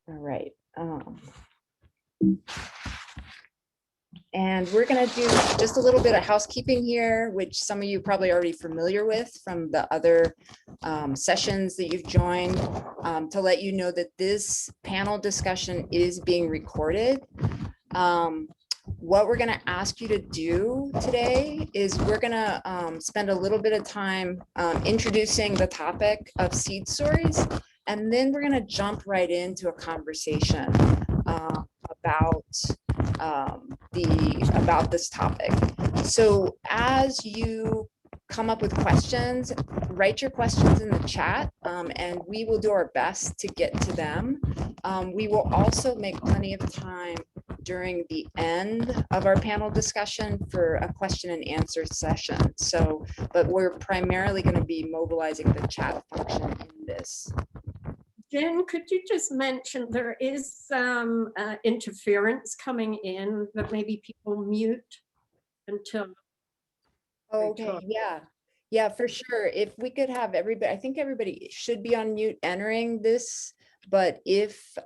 All right. And we're going to do just a little bit of housekeeping here, which some of you probably already familiar with from the other sessions that you've joined, to let you know that this panel discussion is being recorded. What we're going to ask you to do today is we're going to spend a little bit of time introducing the topic of seed stories, and then we're going to jump right into a conversation about this topic. So as you come up with questions, write your questions in the chat, and we will do our best to get to them. We will also make plenty of time during the end of our panel discussion for a question and answer session. So, but we're primarily going to be mobilizing the chat function in this. Jen, could you just mention there is some interference coming in, that maybe people mute until. Okay, yeah, for sure. If we could have everybody, I think everybody should be on mute entering this, but if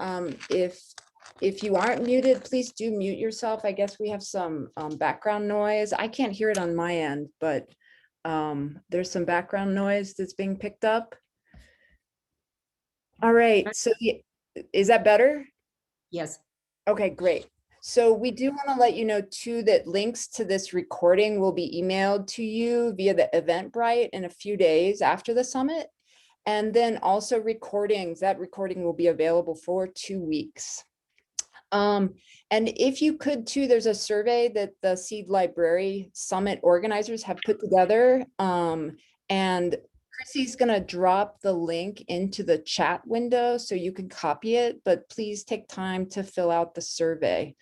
you aren't muted, please do mute yourself. I guess we have some background noise. I can't hear it on my end, but there's some background noise that's being picked up. All right, so is that better? Yes. Okay, great. So we do want to let you know too that links to this recording will be emailed to you via the Eventbrite in a few days after the summit. And then also recordings, that recording will be available for 2 weeks. And if you could too, there's a survey that the Seed Library Summit organizers have put together, and Chrissie's going to drop the link into the chat window so you can copy it, but please take time to fill out the survey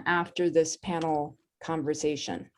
after this panel conversation.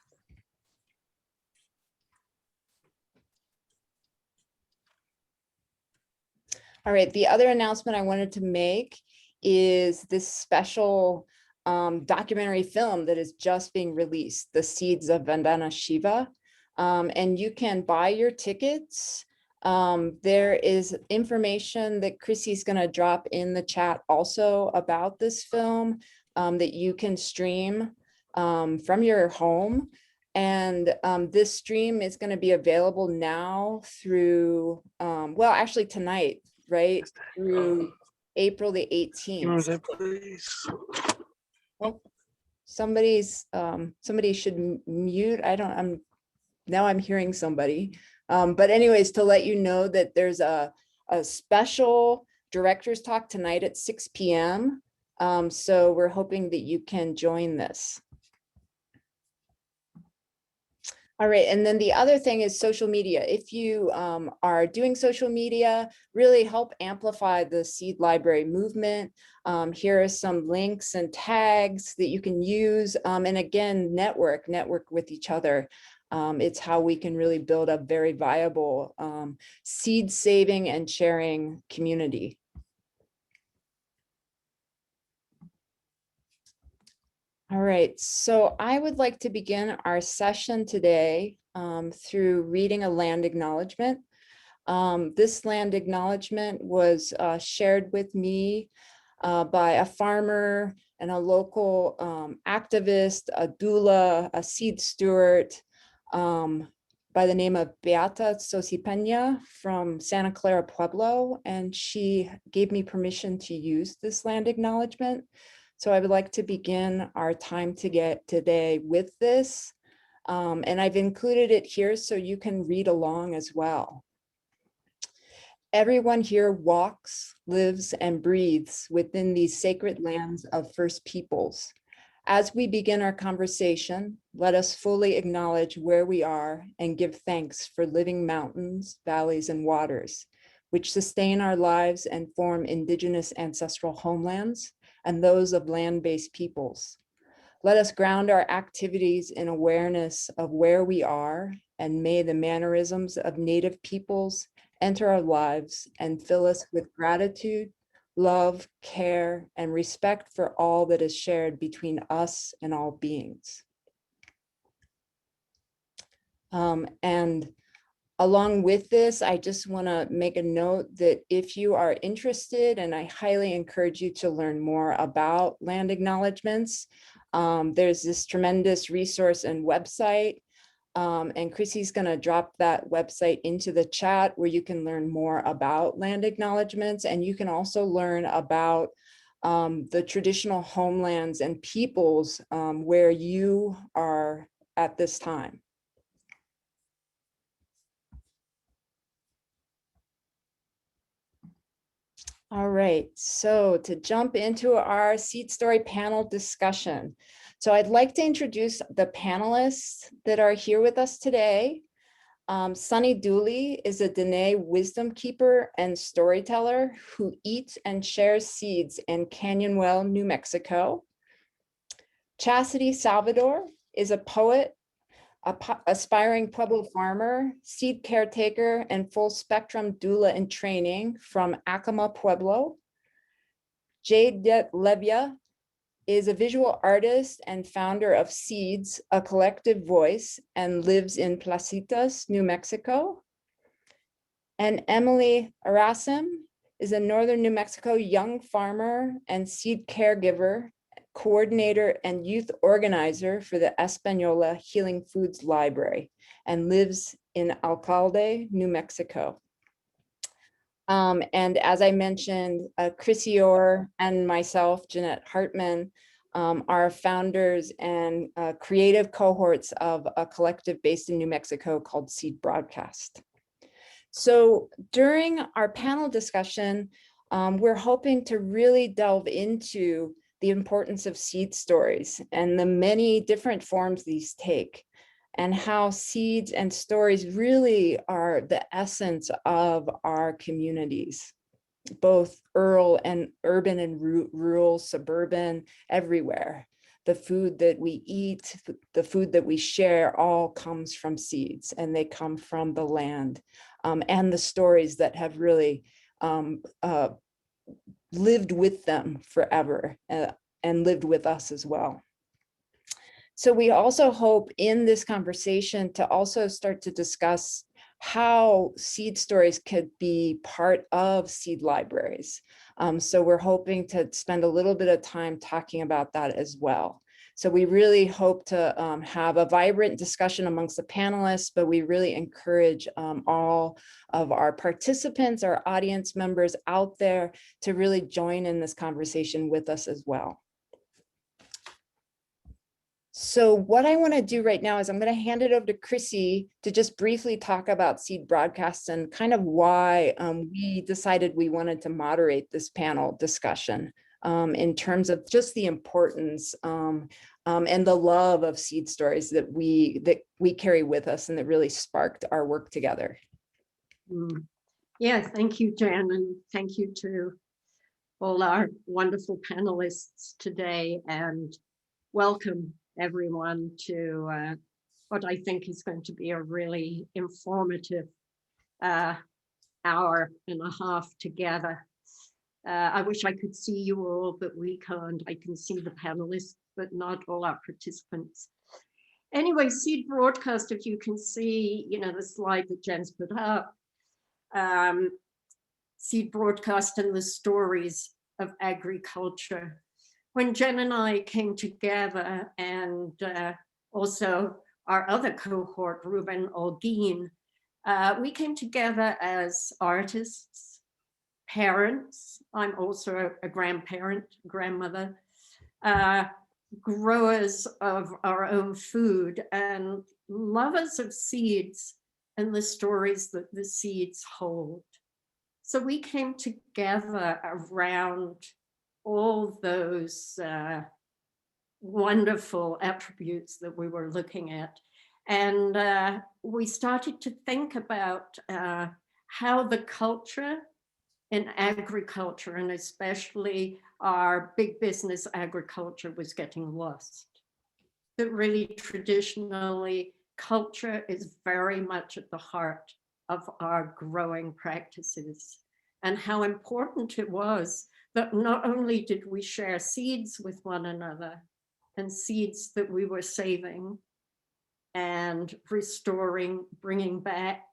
All right, the other announcement I wanted to make is this special documentary film that is just being released, The Seeds of Vandana Shiva. And you can buy your tickets. There is information that Chrissie's going to drop in the chat also about this film that you can stream from your home. And this stream is going to be available now through, well, actually tonight, right, through April the 18th. Oh, somebody should mute. Now I'm hearing somebody. But anyways, to let you know that there's a special director's talk tonight at 6 p.m. So we're hoping that you can join this. All right, and then the other thing is social media. If you are doing social media, really help amplify the Seed Library movement. Here are some links and tags that you can use. And again, network with each other. It's how we can really build a very viable seed saving and sharing community. All right, so I would like to begin our session today through reading a land acknowledgement. This land acknowledgement was shared with me by a farmer and a local activist, a doula, a seed steward by the name of Beata Sosipena from Santa Clara Pueblo, and she gave me permission to use this land acknowledgement. So I would like to begin our time today with this, and I've included it here so you can read along as well. Everyone here walks, lives, and breathes within these sacred lands of First Peoples. As we begin our conversation, let us fully acknowledge where we are and give thanks for living mountains, valleys, and waters, which sustain our lives and form indigenous ancestral homelands and those of land-based peoples. Let us ground our activities in awareness of where we are, and may the mannerisms of Native peoples enter our lives and fill us with gratitude, love, care, and respect for all that is shared between us and all beings. And Along with this, I just want to make a note that if you are interested, and I highly encourage you to learn more about land acknowledgements, there's this tremendous resource and website, and Chrissie's going to drop that website into the chat where you can learn more about land acknowledgements, and you can also learn about the traditional homelands and peoples where you are at this time. All right, so to jump into our seed story panel discussion. So I'd like to introduce the panelists that are here with us today. Sunny Dooley is a Diné wisdom keeper and storyteller who eats and shares seeds in Canyonwell, New Mexico. Chasity Salvador is a poet, aspiring Pueblo farmer, seed caretaker, and full spectrum doula in training from Acoma, Pueblo. Jade Levya is a visual artist and founder of Seeds, a collective voice, and lives in Placitas, New Mexico. And Emily Arasim is a northern New Mexico young farmer and seed caregiver, coordinator and youth organizer for the Española Healing Foods Library, and lives in Alcalde, New Mexico. And as I mentioned, Chrissie and myself, Jeanette Hart-Mann, are founders and creative cohorts of a collective based in New Mexico called Seedbroadcast. So during our panel discussion, we're hoping to really delve into the importance of seed stories and the many different forms these take, and how seeds and stories really are the essence of our communities, both urban and rural, suburban, everywhere. The food that we eat, the food that we share, all comes from seeds, and they come from the land, and the stories that have really lived with them forever and lived with us as well. So we also hope in this conversation to also start to discuss how seed stories could be part of seed libraries. So we're hoping to spend a little bit of time talking about that as well. So we really hope to have a vibrant discussion amongst the panelists, but we really encourage all of our participants, our audience members out there to really join in this conversation with us as well. So what I want to do right now is I'm going to hand it over to Chrissie to just briefly talk about Seedbroadcast and kind of why we decided we wanted to moderate this panel discussion in terms of just the importance and the love of seed stories that we carry with us and that really sparked our work together. Yeah, thank you, Jan, and thank you to all our wonderful panelists today, and welcome everyone to what I think is going to be a really informative hour and a half together. I wish I could see you all, but we can't. I can see the panelists, but not all our participants. Anyway, Seedbroadcast, if you can see, the slide that Jen's put up, Seedbroadcast and the stories of agriculture. When Jen and I came together, and also our other cohort, Ruben Olguin, we came together as artists, parents. I'm also a grandparent, grandmother, growers of our own food, and lovers of seeds and the stories that the seeds hold. So we came together around all those wonderful attributes that we were looking at. And we started to think about how the culture in agriculture, and especially our big business agriculture, was getting lost. That really traditionally, culture is very much at the heart of our growing practices, and how important it was that not only did we share seeds with one another, and seeds that we were saving and restoring, bringing back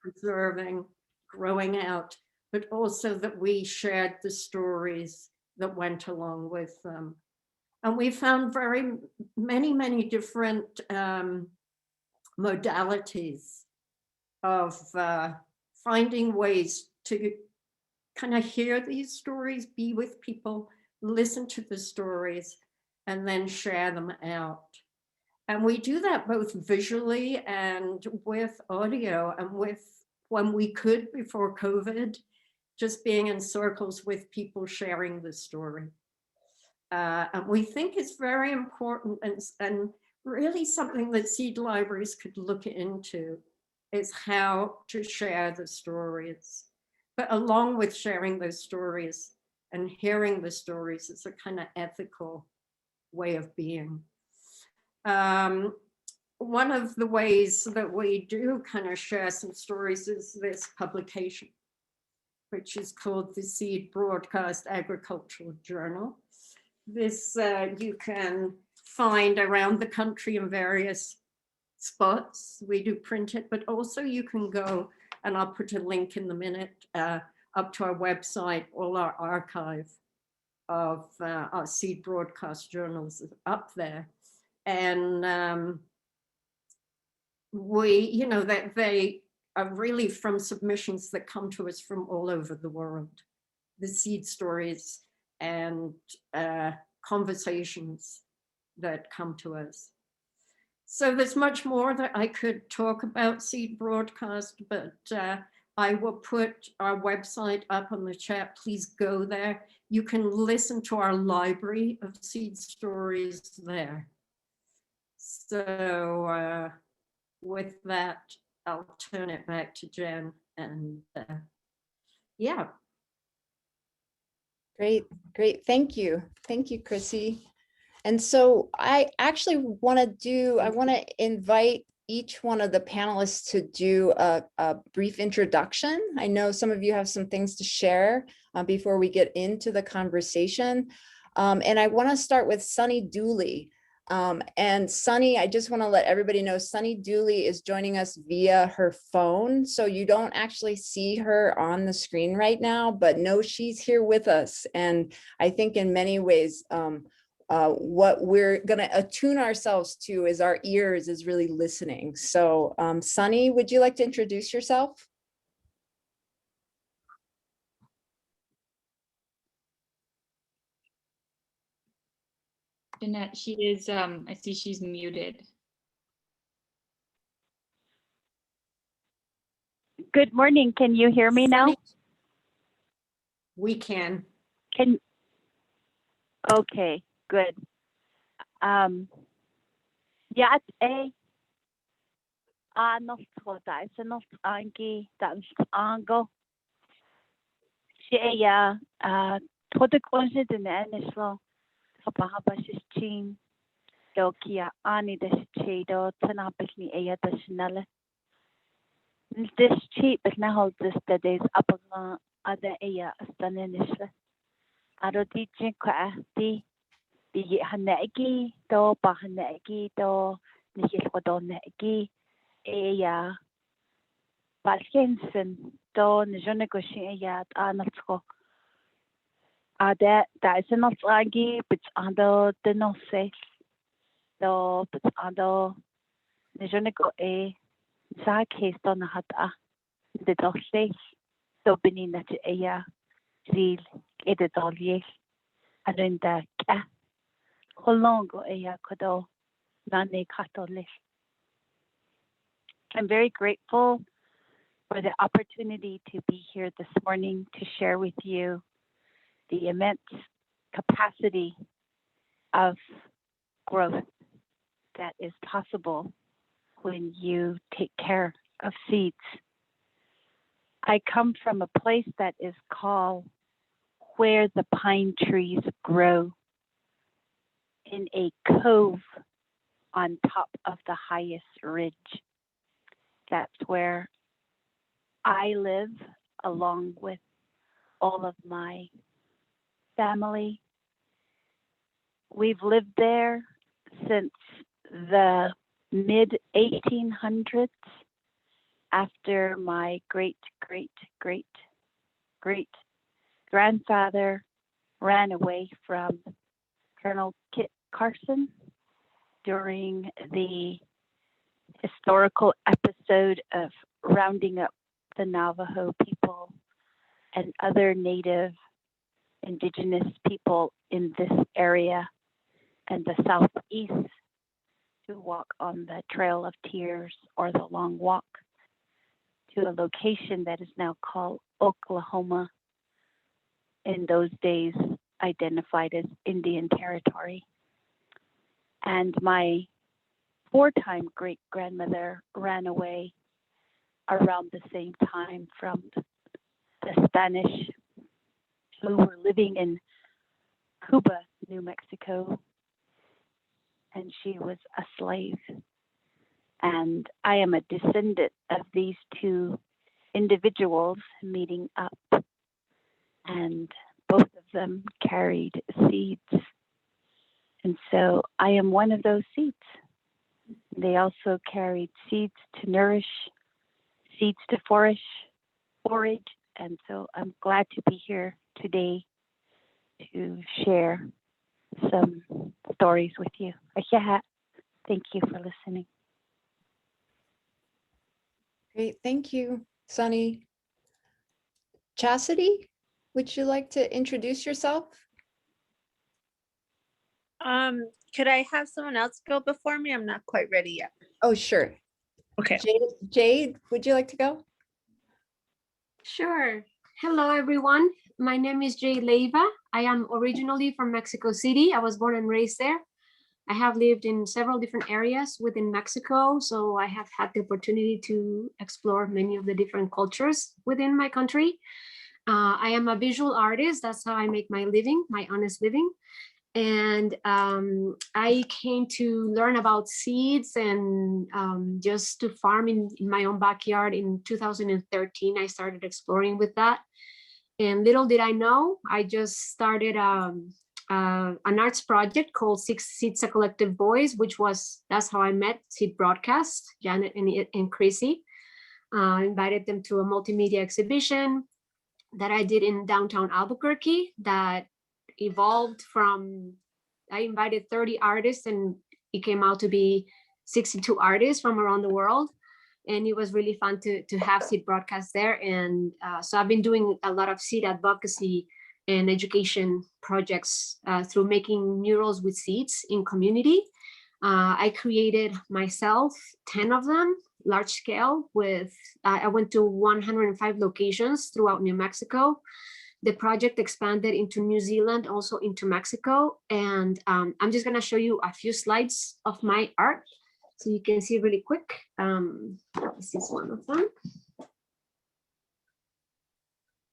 preserving, growing out, but also that we shared the stories that went along with them. And we found many different modalities of finding ways to kind of hear these stories, be with people, listen to the stories, and then share them out. And we do that both visually and with audio, and with, when we could before COVID, just being in circles with people sharing the story. And we think it's very important, and really something that seed libraries could look into is how to share the stories. But along with sharing those stories and hearing the stories, it's a kind of ethical way of being. One of the ways that we do kind of share some stories is this publication, which is called the Seedbroadcast Agricultural Journal. This you can find around the country in various spots. We do print it, but also you can go, and I'll put a link in the minute, up to our website. All our archive of our Seedbroadcast journals is up there. And we, that they are really from submissions that come to us from all over the world. The seed stories and conversations that come to us. So there's much more that I could talk about Seedbroadcast, but I will put our website up on the chat. Please go there. You can listen to our library of seed stories there. So with that, I'll turn it back to Jen. And yeah. Great. Thank you. Thank you, Chrissie. And so I actually want to invite each one of the panelists to do a brief introduction. I know some of you have some things to share before we get into the conversation. And I want to start with Sunny Dooley. And Sunny, I just want to let everybody know, Sunny Dooley is joining us via her phone. So you don't actually see her on the screen right now, but know she's here with us. And I think in many ways, what we're going to attune ourselves to is our ears is really listening. So Sunny, would you like to introduce yourself? Jeanette, she is, I see she's muted. Good morning. Can you hear me now? We can. Okay, good. Yeah, nos toda is nos angi dan ango. She toda konse den enislo. Kapahaba chin dokia ani des chedo tanapikni eya desnale. This cheap but now this days up other eya stanenisle. Aro teaching kwa di hanegi do bahanegi do nihilkodonegi eya balkensen do njonegoshin eya anatsko. That is not agi, but ando the no say. Do but ando nijonego sa case don hata the dosse. So benin that eya real editolier. And the holongo eya kodo nane katolish. I'm very grateful for the opportunity to be here this morning to share with you the immense capacity of growth that is possible when you take care of seeds. I come from a place that is called Where the Pine Trees Grow, in a cove on top of the highest ridge. That's where I live along with all of my family. We've lived there since the mid 1800s, after my great grandfather ran away from Colonel Kit Carson during the historical episode of rounding up the Navajo people and other native indigenous people in this area and the southeast to walk on the Trail of Tears or the Long Walk to a location that is now called Oklahoma, in those days identified as Indian Territory. And my four-time great-grandmother ran away around the same time from the Spanish who were living in Cuba, New Mexico, and she was a slave. And I am a descendant of these two individuals meeting up, and both of them carried seeds. And so I am one of those seeds. They also carried seeds to nourish, seeds to forage, and so I'm glad to be here today to share some stories with you. Thank you for listening. Great, thank you, Sunny. Chasity, would you like to introduce yourself? Could I have someone else go before me? I'm not quite ready yet. Oh, sure. Okay. Jade, would you like to go? Sure. Hello, everyone. My name is Jade Leyva. I am originally from Mexico City. I was born and raised there. I have lived in several different areas within Mexico, so I have had the opportunity to explore many of the different cultures within my country. I am a visual artist. That's how I make my living, my honest living. And I came to learn about seeds and just to farm in my own backyard in 2013. I started exploring with that. And little did I know, I just started an arts project called Seeds, a Collective Voice, that's how I met Seedbroadcast, Jeanette and Chrissie. Invited them to a multimedia exhibition that I did in downtown Albuquerque that evolved from, I invited 30 artists and it came out to be 62 artists from around the world. And it was really fun to have Seedbroadcast there. And so I've been doing a lot of seed advocacy and education projects through making murals with seeds in community. I created myself 10 of them, large scale, with, I went to 105 locations throughout New Mexico. The project expanded into New Zealand, also into Mexico. And I'm just gonna show you a few slides of my art so you can see really quick. This is one of them.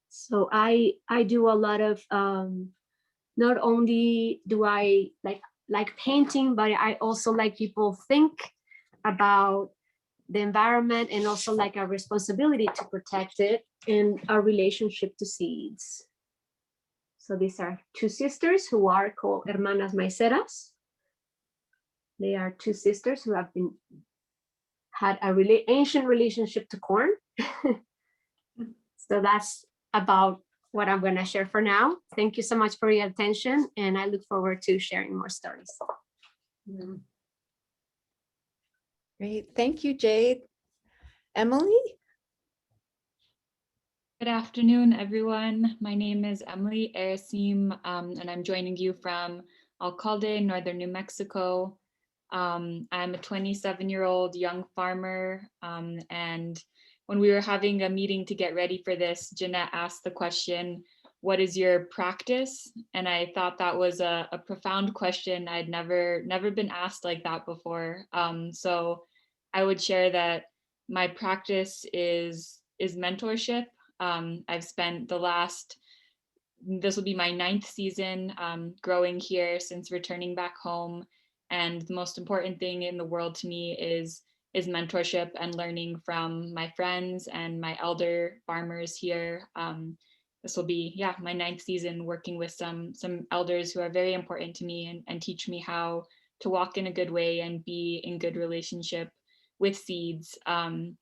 So I do a lot of, not only do I like painting, but I also like people think about the environment and also like a responsibility to protect it and our relationship to seeds. So these are two sisters who are called Hermanas Maiceras. They are two sisters who have had a really ancient relationship to corn. So that's about what I'm gonna share for now. Thank you so much for your attention, and I look forward to sharing more stories. Great, thank you, Jade. Emily? Good afternoon, everyone. My name is Emily Arasim, and I'm joining you from Alcalde, northern New Mexico. I'm a 27-year-old young farmer, and when we were having a meeting to get ready for this, Jeanette asked the question, what is your practice? And I thought that was a profound question. I'd never been asked like that before. So I would share that my practice is mentorship. I've spent this will be my 9th season growing here since returning back home. And the most important thing in the world to me is mentorship and learning from my friends and my elder farmers here. This will be, my 9th season working with some elders who are very important to me and teach me how to walk in a good way and be in good relationship with seeds. And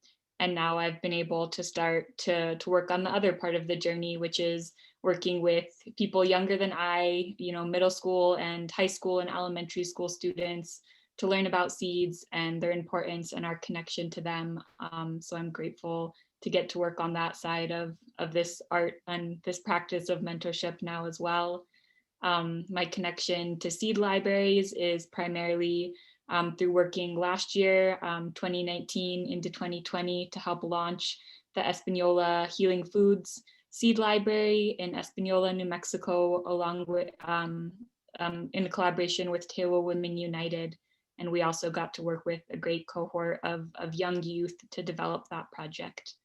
And now I've been able to start to work on the other part of the journey, which is working with people younger than I, middle school and high school and elementary school students, to learn about seeds and their importance and our connection to them. So I'm grateful to get to work on that side of this art and this practice of mentorship now as well. My connection to seed libraries is primarily through working last year, 2019 into 2020, to help launch the Española Healing Foods Seed Library in Española, New Mexico, along with in collaboration with Tewa Women United. And we also got to work with a great cohort of young youth to develop that project.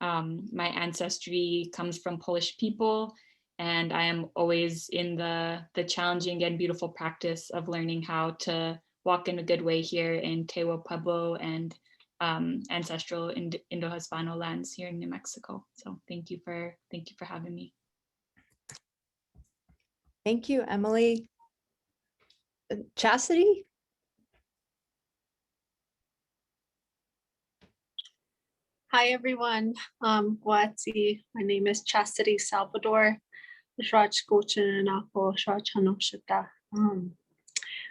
My ancestry comes from Polish people, and I am always in the challenging and beautiful practice of learning how to walk in a good way here in Tewa Pueblo and ancestral Indo-Hispano lands here in New Mexico. So thank you for having me. Thank you, Emily. Chasity? Hi, everyone. Guati. My name is Chasity Salvador.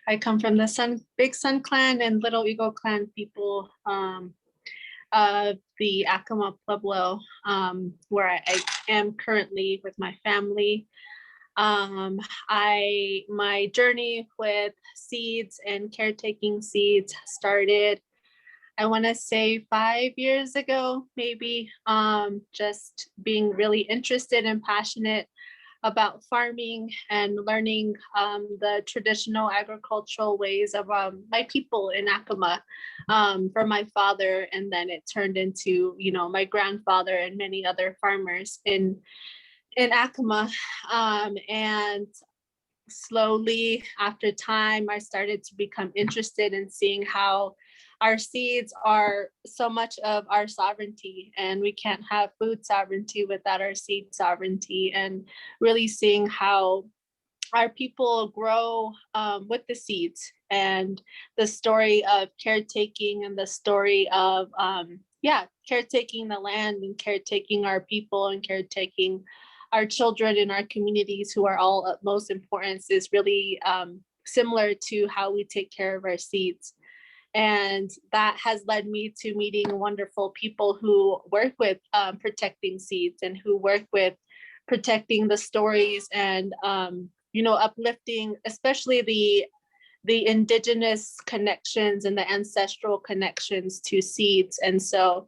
I come from the Big Sun Clan and Little Eagle Clan people of the Acoma Pueblo, where I am currently with my family. My journey with seeds and caretaking seeds started, I want to say 5 years ago, maybe, just being really interested and passionate about farming and learning the traditional agricultural ways of my people in Acoma from my father. And then it turned into, my grandfather and many other farmers in Acoma. And slowly after time, I started to become interested in seeing how our seeds are so much of our sovereignty, and we can't have food sovereignty without our seed sovereignty, and really seeing how our people grow with the seeds, and the story of caretaking, and the story of caretaking the land and caretaking our people and caretaking our children in our communities, who are all of most importance, is really similar to how we take care of our seeds. And that has led me to meeting wonderful people who work with protecting seeds, and who work with protecting the stories and, uplifting, especially the indigenous connections and the ancestral connections to seeds. And so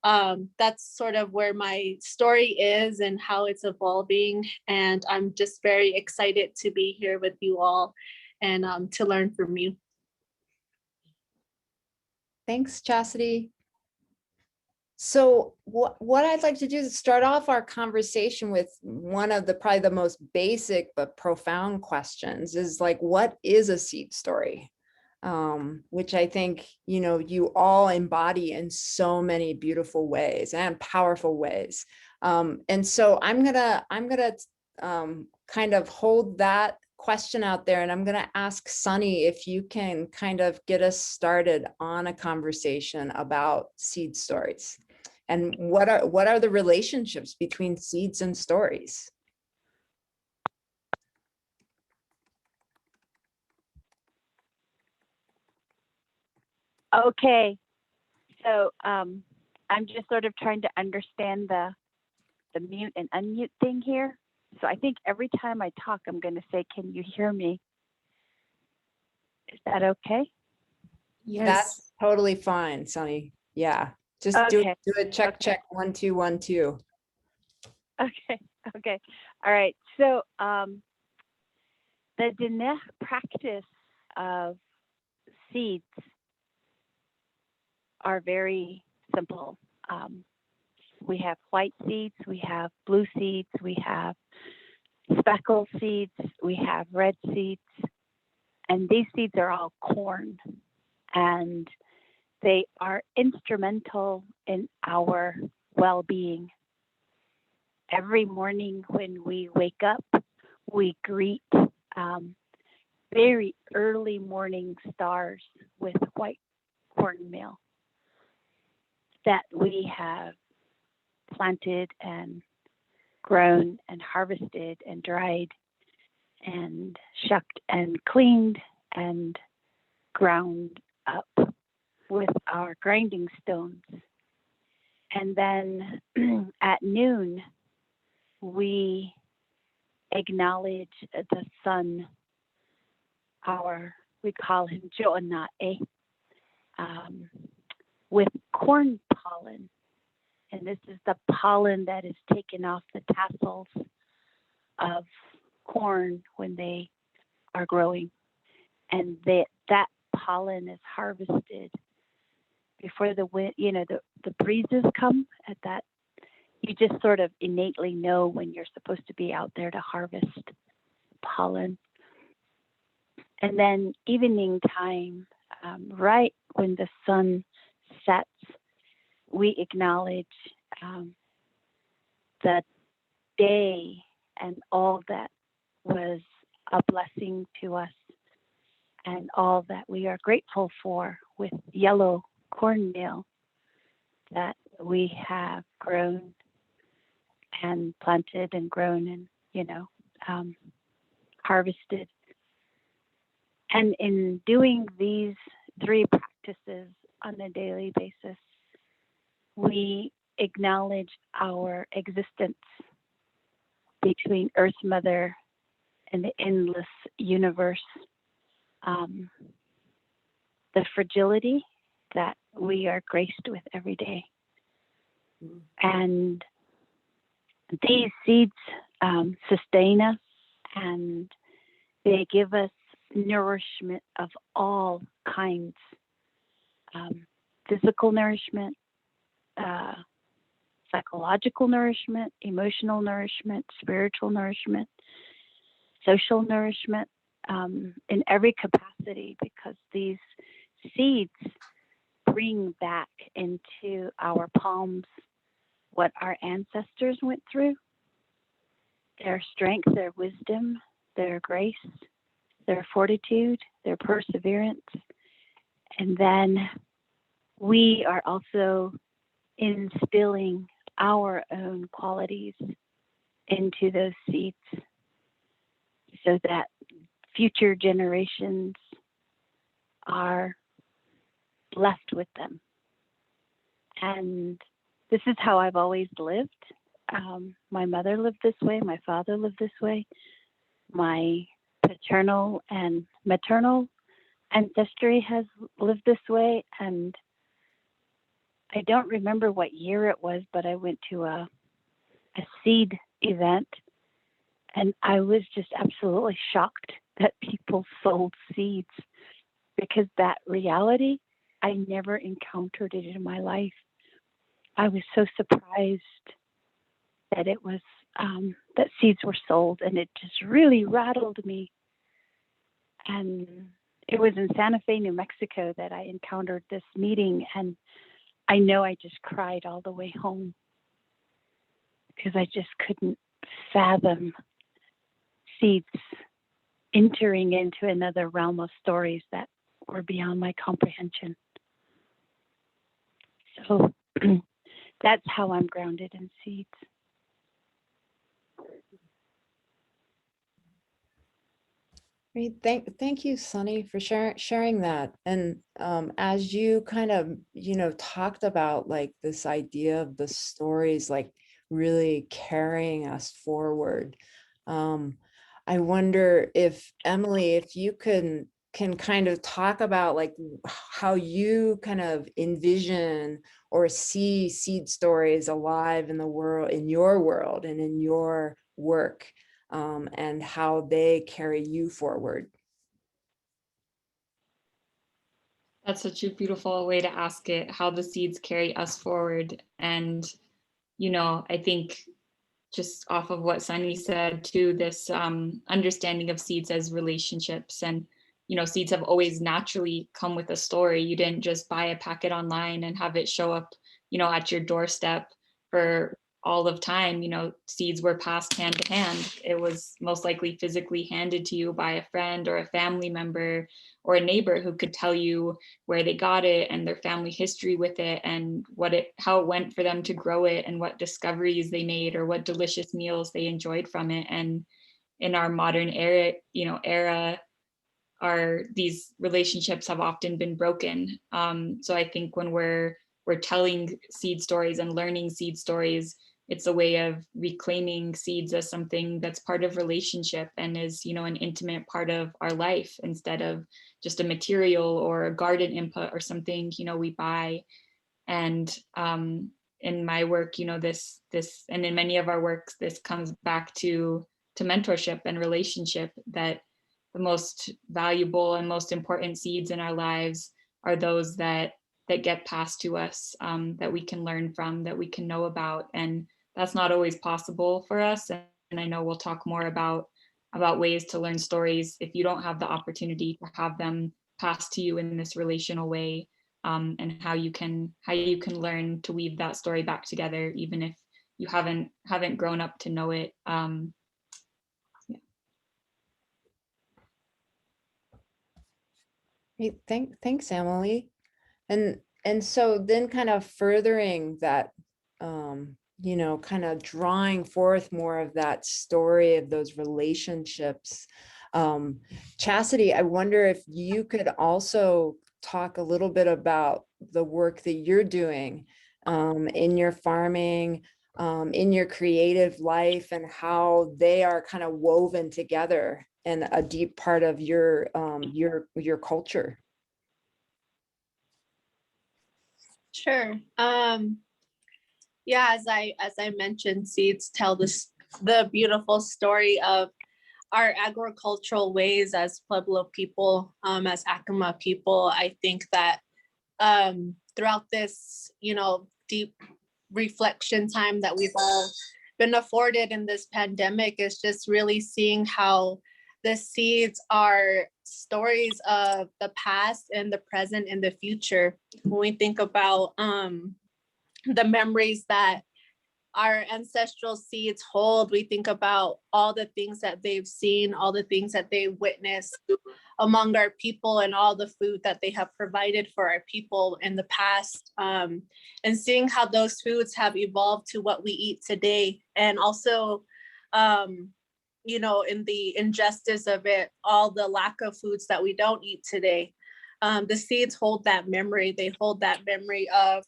that's sort of where my story is and how it's evolving. And I'm just very excited to be here with you all and to learn from you. Thanks, Chasity. So what I'd like to do is start off our conversation with one of probably the most basic but profound questions, is like, what is a seed story? Which I think, you all embody in so many beautiful ways and powerful ways. And so I'm gonna kind of hold that question out there, and I'm going to ask Sunny if you can kind of get us started on a conversation about seed stories, and what are the relationships between seeds and stories? Okay, so I'm just sort of trying to understand the mute and unmute thing here. So I think every time I talk, I'm going to say, "Can you hear me?" Is that okay? Yes. That's totally fine, Sunny. Yeah, just Okay. do it. Check, Okay. check. 1 2 1 2. Okay. All right. So the Diné practice of seeds are very simple. We have white seeds, we have blue seeds, we have speckled seeds, we have red seeds, and these seeds are all corn, and they are instrumental in our well-being. Every morning when we wake up, we greet very early morning stars with white cornmeal. that we have planted and grown and harvested and dried and shucked and cleaned and ground up with our grinding stones. And then at noon, we acknowledge the sun, we call him Jo'anae, with corn pollen. And this is the pollen that is taken off the tassels of corn when they are growing. And that pollen is harvested before the wind, the breezes come. At that, you just sort of innately know when you're supposed to be out there to harvest pollen. And then evening time, right when the sun sets, we acknowledge the day and all that was a blessing to us and all that we are grateful for with yellow cornmeal that we have grown and planted and grown and harvested. And in doing these three practices on a daily basis, we acknowledge our existence between Earth Mother and the endless universe, the fragility that we are graced with every day. And these seeds sustain us, and they give us nourishment of all kinds, physical nourishment, psychological nourishment, emotional nourishment, spiritual nourishment, social nourishment, in every capacity, because these seeds bring back into our palms what our ancestors went through, their strength, their wisdom, their grace, their fortitude, their perseverance. And then we are also instilling our own qualities into those seeds so that future generations are blessed with them. And this is how I've always lived. My mother lived this way. My father lived this way. My paternal and maternal ancestry has lived this way. And I don't remember what year it was, but I went to a seed event, and I was just absolutely shocked that people sold seeds, because that reality, I never encountered it in my life. I was so surprised that it was that seeds were sold, and it just really rattled me. And it was in Santa Fe, New Mexico, that I encountered this meeting, and I know I just cried all the way home because I just couldn't fathom seeds entering into another realm of stories that were beyond my comprehension. So that's how I'm grounded in seeds. Great. Thank you, Sunny, for sharing that. And as you kind of, talked about like this idea of the stories, like really carrying us forward. I wonder if, Emily, if you can kind of talk about like how you kind of envision or see seed stories alive in the world, in your world and in your work. And how they carry you forward. That's such a beautiful way to ask it, how the seeds carry us forward. And, I think just off of what Sunny said too, this understanding of seeds as relationships. And, seeds have always naturally come with a story. You didn't just buy a packet online and have it show up, at your doorstep for all of time, you know, seeds were passed hand to hand. It was most likely physically handed to you by a friend or a family member or a neighbor who could tell you where they got it and their family history with it and how it went for them to grow it and what discoveries they made or what delicious meals they enjoyed from it. And in our modern era, these relationships have often been broken. So I think when we're telling seed stories and learning seed stories, it's a way of reclaiming seeds as something that's part of relationship and is, you know, an intimate part of our life instead of just a material or a garden input or something, you know, we buy. And in my work, you know, this and in many of our works, this comes back to mentorship and relationship, that the most valuable and most important seeds in our lives are those that get passed to us, that we can learn from, that we can know about. And that's not always possible for us. And I know we'll talk more about ways to learn stories if you don't have the opportunity to have them passed to you in this relational way, and how you can learn to weave that story back together, even if you haven't grown up to know it. Hey, thanks, Emily. And so then kind of furthering that, you know, kind of drawing forth more of that story of those relationships. Chasity, I wonder if you could also talk a little bit about the work that you're doing in your farming, in your creative life, and how they are kind of woven together and a deep part of your culture. Sure. Yeah, as I mentioned, seeds tell the beautiful story of our agricultural ways as Pueblo people, as Acoma people. I think that throughout this, you know, deep reflection time that we've all been afforded in this pandemic is just really seeing how the seeds are stories of the past and the present and the future. When we think about the memories that our ancestral seeds hold, we think about all the things that they've seen, all the things that they've witnessed among our people, and all the food that they have provided for our people in the past, and seeing how those foods have evolved to what we eat today. And also, you know, in the injustice of it, all the lack of foods that we don't eat today. The seeds hold that memory. They hold that memory of,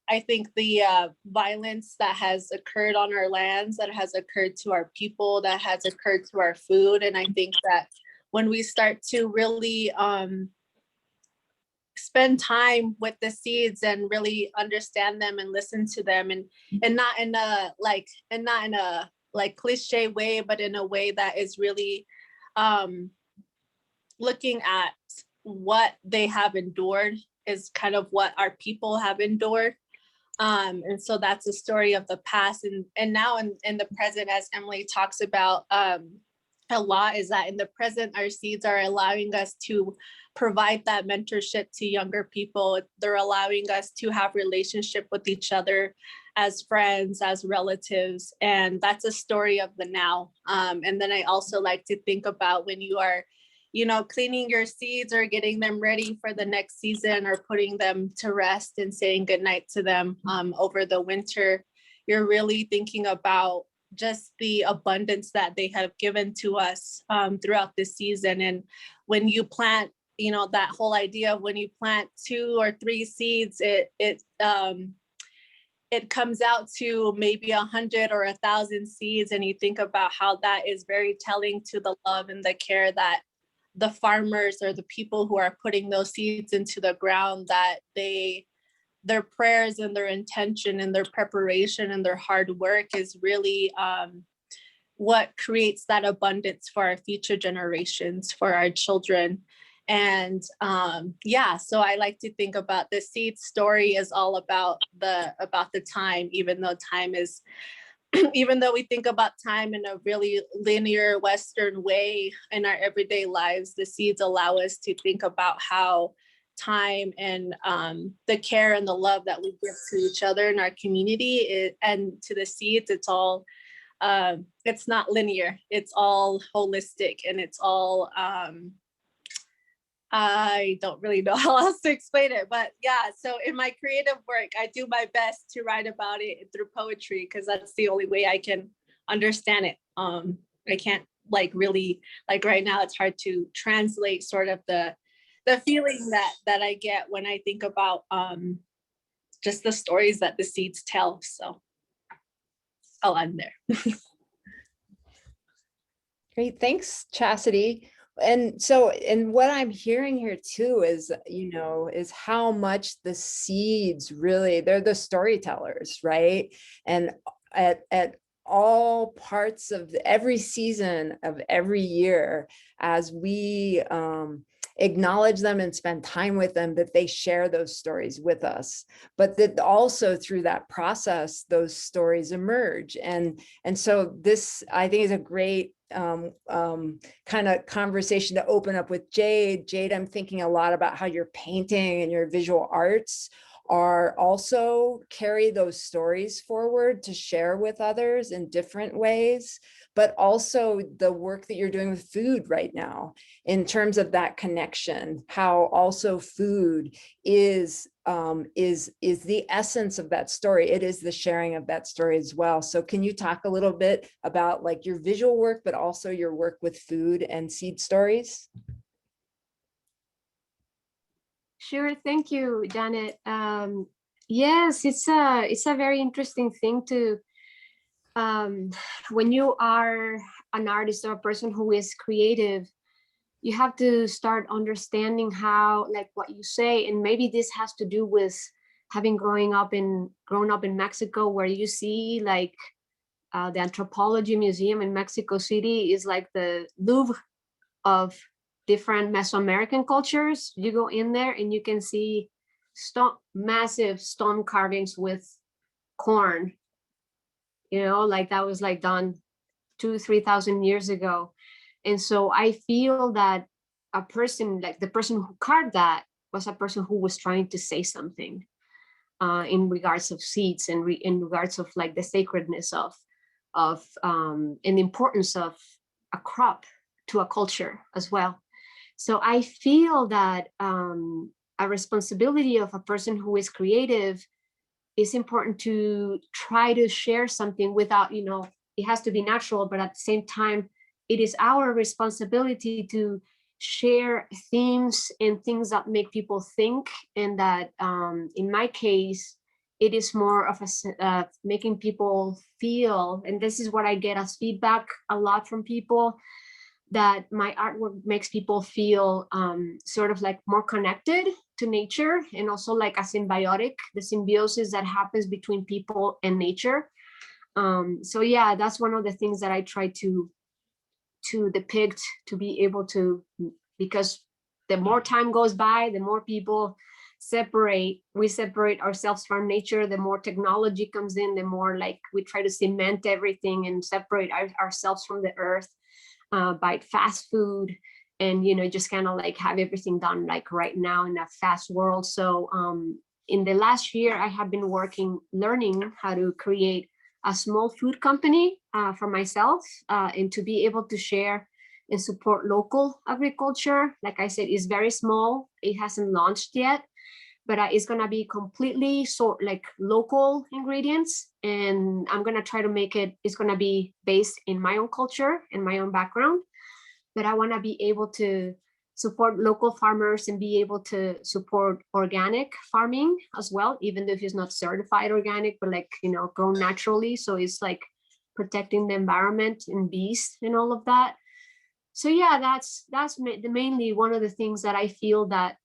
I think, the violence that has occurred on our lands, that has occurred to our people, that has occurred to our food. And I think that when we start to really spend time with the seeds and really understand them and listen to them, and not in a like cliche way, but in a way that is really looking at what they have endured, is kind of what our people have endured. And so that's a story of the past, and now in the present, as Emily talks about a lot, is that in the present, our seeds are allowing us to provide that mentorship to younger people. They're allowing us to have relationship with each other as friends, as relatives, and that's a story of the now. And then I also like to think about when you are, you know, cleaning your seeds or getting them ready for the next season, or putting them to rest and saying goodnight to them over the winter, you're really thinking about just the abundance that they have given to us throughout the season. And when you plant, you know, that whole idea of when you plant 2 or 3 seeds, it comes out to maybe 100 or 1,000 seeds. And you think about how that is very telling to the love and the care that the farmers or the people who are putting those seeds into the ground, that their prayers and their intention and their preparation and their hard work is really what creates that abundance for our future generations, for our children. And yeah, so I like to think about the seed story is all about the time, even though time is even though we think about time in a really linear Western way in our everyday lives, the seeds allow us to think about how time and the care and the love that we give to each other in our community and to the seeds. It's all, it's not linear. It's all holistic, and it's all, I don't really know how else to explain it, but yeah. So in my creative work, I do my best to write about it through poetry, because that's the only way I can understand it. I can't like really, like right now, it's hard to translate sort of the feeling that I get when I think about just the stories that the seeds tell. So I'll end there. Great, thanks, Chasity. And so, and what I'm hearing here too is, you know, is how much the seeds really, they're the storytellers, right? And at all parts of every season of every year, as we acknowledge them and spend time with them, that they share those stories with us, but that also through that process, those stories emerge. And so this, I think, is a great kind of conversation to open up with Jade. Jade, I'm thinking a lot about how your painting and your visual arts are also carry those stories forward to share with others in different ways, but also the work that you're doing with food right now in terms of that connection, how also food is the essence of that story. It is the sharing of that story as well. So can you talk a little bit about like your visual work, but also your work with food and seed stories? Sure, thank you, Janet. Yes, it's a very interesting thing to when you are an artist or a person who is creative, you have to start understanding how, like what you say, and maybe this has to do with having grown up in Mexico, where you see like the Anthropology Museum in Mexico City is like the Louvre of different Mesoamerican cultures. You go in there and you can see massive stone carvings with corn, you know, like that was like done 2,000-3,000 years ago. And so I feel that a person, like the person who carved that, was a person who was trying to say something in regards of seeds and in regards of like the sacredness of and the importance of a crop to a culture as well. So I feel that a responsibility of a person who is creative is important to try to share something without, you know, it has to be natural, but at the same time, it is our responsibility to share themes and things that make people think. And that in my case, it is more of a making people feel, and this is what I get as feedback a lot from people, that my artwork makes people feel sort of like more connected to nature, and also like a symbiotic, the symbiosis that happens between people and nature. So yeah, that's one of the things that I try to depict, to be able to, because the more time goes by, the more people we separate ourselves from nature, the more technology comes in, the more like we try to cement everything and separate ourselves from the earth by fast food, and you know, just kind of like have everything done like right now in a fast world. So in the last year, I have been learning how to create a small food company for myself, and to be able to share and support local agriculture. Like I said, it's very small. It hasn't launched yet, but it's gonna be completely like local ingredients. And I'm gonna try to make it, it's gonna be based in my own culture and my own background. But I wanna be able to support local farmers and be able to support organic farming as well, even if it's not certified organic, but like, you know, grown naturally. So it's like protecting the environment and bees and all of that. So yeah, that's mainly one of the things that I feel that,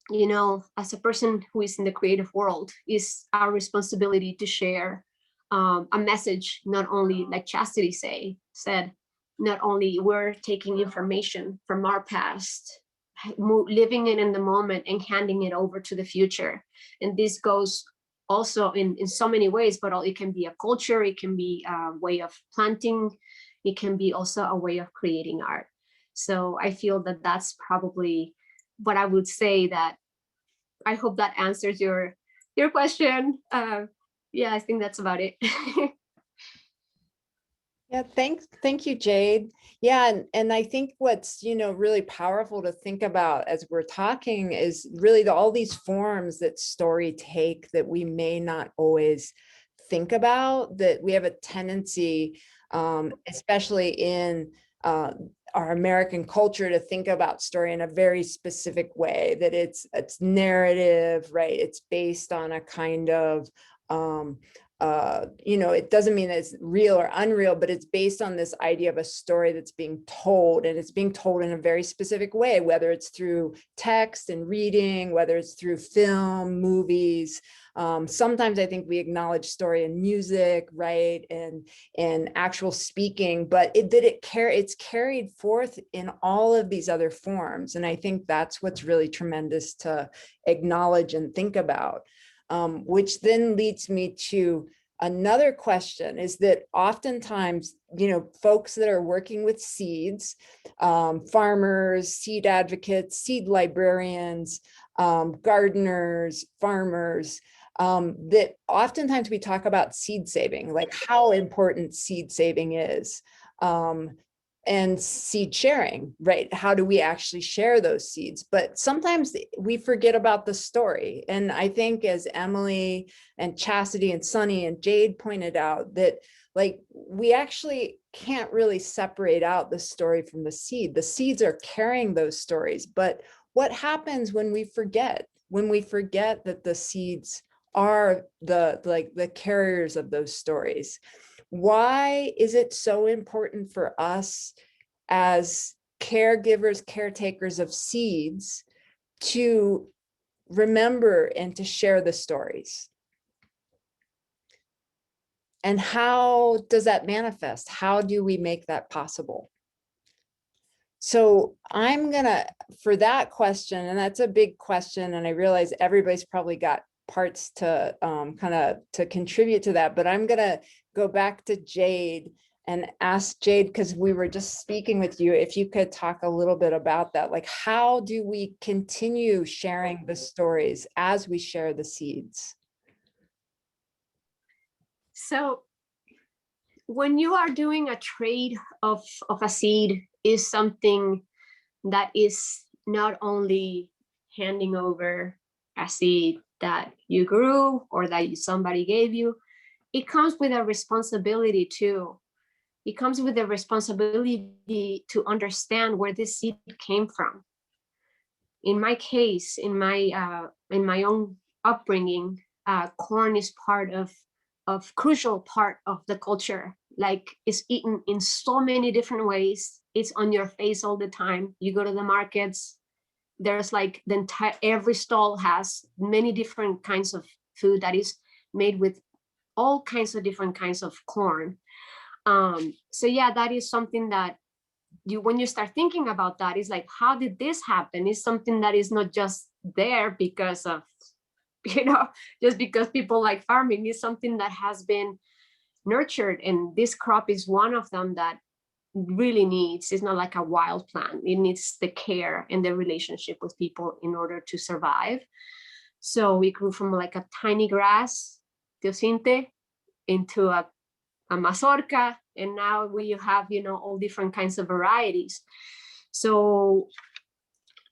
you know, as a person who is in the creative world, is our responsibility to share a message, not only like Chasity said, not only we're taking information from our past, living it in the moment and handing it over to the future. And this goes also in so many ways, but it can be a culture, it can be a way of planting, it can be also a way of creating art. So I feel that that's probably what I would say, that I hope that answers your question. Yeah, I think that's about it. Yeah, thank you, Jade. Yeah, and I think what's, really powerful to think about as we're talking is really all these forms that story take that we may not always think about, that we have a tendency, especially in our American culture, to think about story in a very specific way, that it's narrative, right? It's based on a kind of it doesn't mean that it's real or unreal, but it's based on this idea of a story that's being told, and it's being told in a very specific way, whether it's through text and reading, whether it's through film, movies. Sometimes I think we acknowledge story in music, right, and actual speaking, but it's carried forth in all of these other forms, and I think that's what's really tremendous to acknowledge and think about. Which then leads me to another question, is that oftentimes, folks that are working with seeds, farmers, seed advocates, seed librarians, gardeners, farmers, that oftentimes we talk about seed saving, like how important seed saving is. And seed sharing, right? How do we actually share those seeds? But sometimes we forget about the story. And I think, as Emily and Chasity and Sunny and Jade pointed out, that like we actually can't really separate out the story from the seed. The seeds are carrying those stories. But what happens when we forget? When we forget that the seeds are the carriers of those stories? Why is it so important for us as caregivers, caretakers of seeds, to remember and to share the stories? And how does that manifest? How do we make that possible? So I'm gonna, for that question, and that's a big question, and I realize everybody's probably got parts to kind of to contribute to that, but I'm gonna go back to Jade and ask Jade, because we were just speaking with you, if you could talk a little bit about that. Like, how do we continue sharing the stories as we share the seeds? So when you are doing a trade of a seed, is something that is not only handing over a seed that you grew or that somebody gave you, it comes with a responsibility too. It comes with a responsibility to understand where this seed came from. In my case, in my own upbringing, corn is part of crucial part of the culture. Like, it's eaten in so many different ways. It's on your face all the time. You go to the markets, there's like the entire, every stall has many different kinds of food that is made with all kinds of different kinds of corn. So yeah, that is something that when you start thinking about that, is like, how did this happen? It's something that is not just there because of, just because people like farming. Is something that has been nurtured, and this crop is one of them that really needs, it's not like a wild plant. It needs the care and the relationship with people in order to survive. So we grew from like a tiny grass, teosinte, into a mazorca, and now we have, all different kinds of varieties. So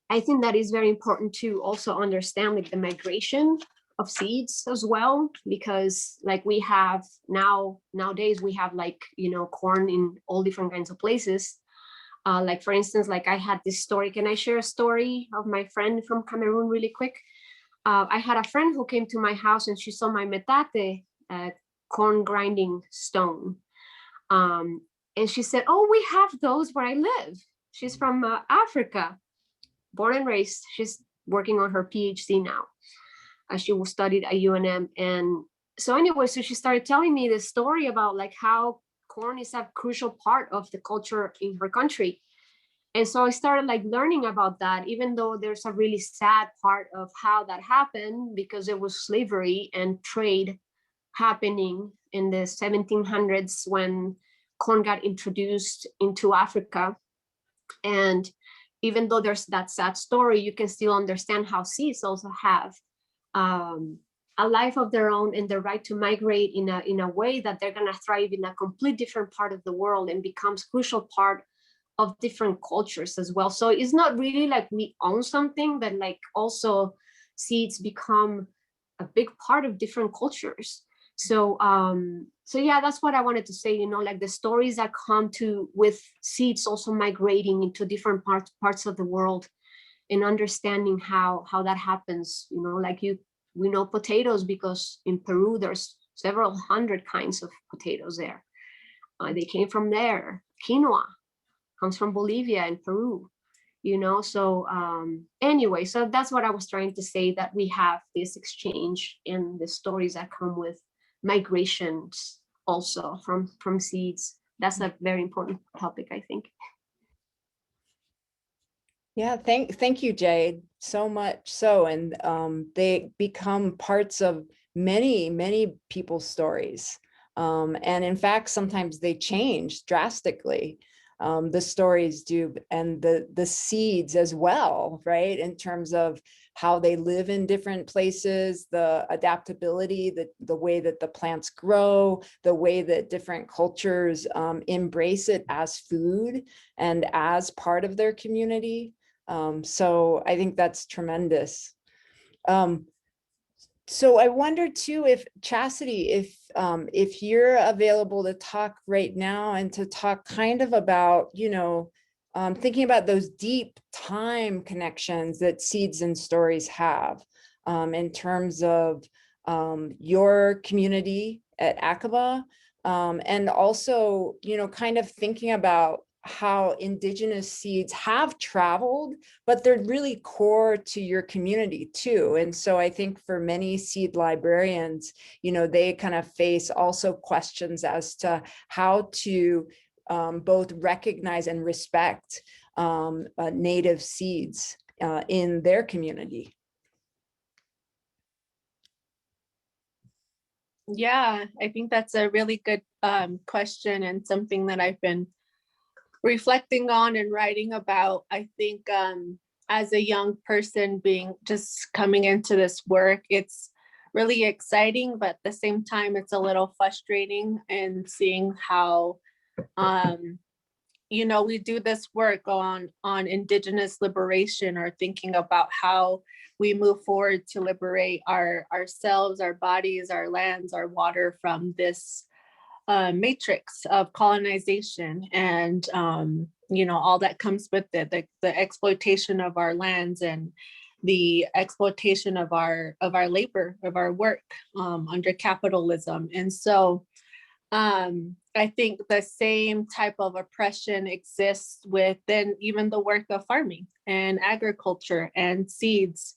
I think that is very important to also understand like the migration of seeds as well, because like we have nowadays we have like, corn in all different kinds of places. Like for instance, like I had this story. Can I share a story of my friend from Cameroon really quick? I had a friend who came to my house and she saw my metate, corn grinding stone. And she said, oh, we have those where I live. She's from Africa, born and raised. She's working on her PhD now. She studied at UNM. And so anyway, so she started telling me this story about like how corn is a crucial part of the culture in her country. And so I started like learning about that, even though there's a really sad part of how that happened, because it was slavery and trade happening in the 1700s when corn got introduced into Africa. And even though there's that sad story, you can still understand how seeds also have a life of their own and the right to migrate in a way that they're going to thrive in a complete different part of the world and becomes crucial part of different cultures as well. So it's not really like we own something, but like also seeds become a big part of different cultures. So so yeah, that's what I wanted to say, you know, like the stories that come to with seeds also migrating into different parts of the world and understanding how that happens, you know, like we know potatoes because in Peru there's several hundred kinds of potatoes there. They came from there. Quinoa comes from Bolivia and Peru, you know. So anyway, so that's what I was trying to say, that we have this exchange in the stories that come with migrations also from seeds. That's a very important topic, I think. Yeah, thank you, Jade, so much so. And they become parts of many people's stories. And in fact, sometimes they change drastically. The stories do, and the seeds as well, right? In terms of how they live in different places, the adaptability, the way that the plants grow, the way that different cultures embrace it as food and as part of their community. So I think that's tremendous. So I wonder too, if Chasity, if you're available to talk right now and to talk kind of about, you know, thinking about those deep time connections that seeds and stories have in terms of your community at Acoma, and also, you know, kind of thinking about how indigenous seeds have traveled, but they're really core to your community too. And so I think for many seed librarians, you know, they kind of face also questions as to how to both recognize and respect native seeds in their community. Yeah, I think that's a really good question, and something that I've been reflecting on and writing about. I think as a young person just coming into this work, it's really exciting, but at the same time, it's a little frustrating in seeing how, you know, we do this work on Indigenous liberation, or thinking about how we move forward to liberate ourselves, our bodies, our lands, our water from this matrix of colonization, and you know, all that comes with it, the exploitation of our lands and the exploitation of our labor, of our work under capitalism. And so I think the same type of oppression exists within even the work of farming and agriculture and seeds,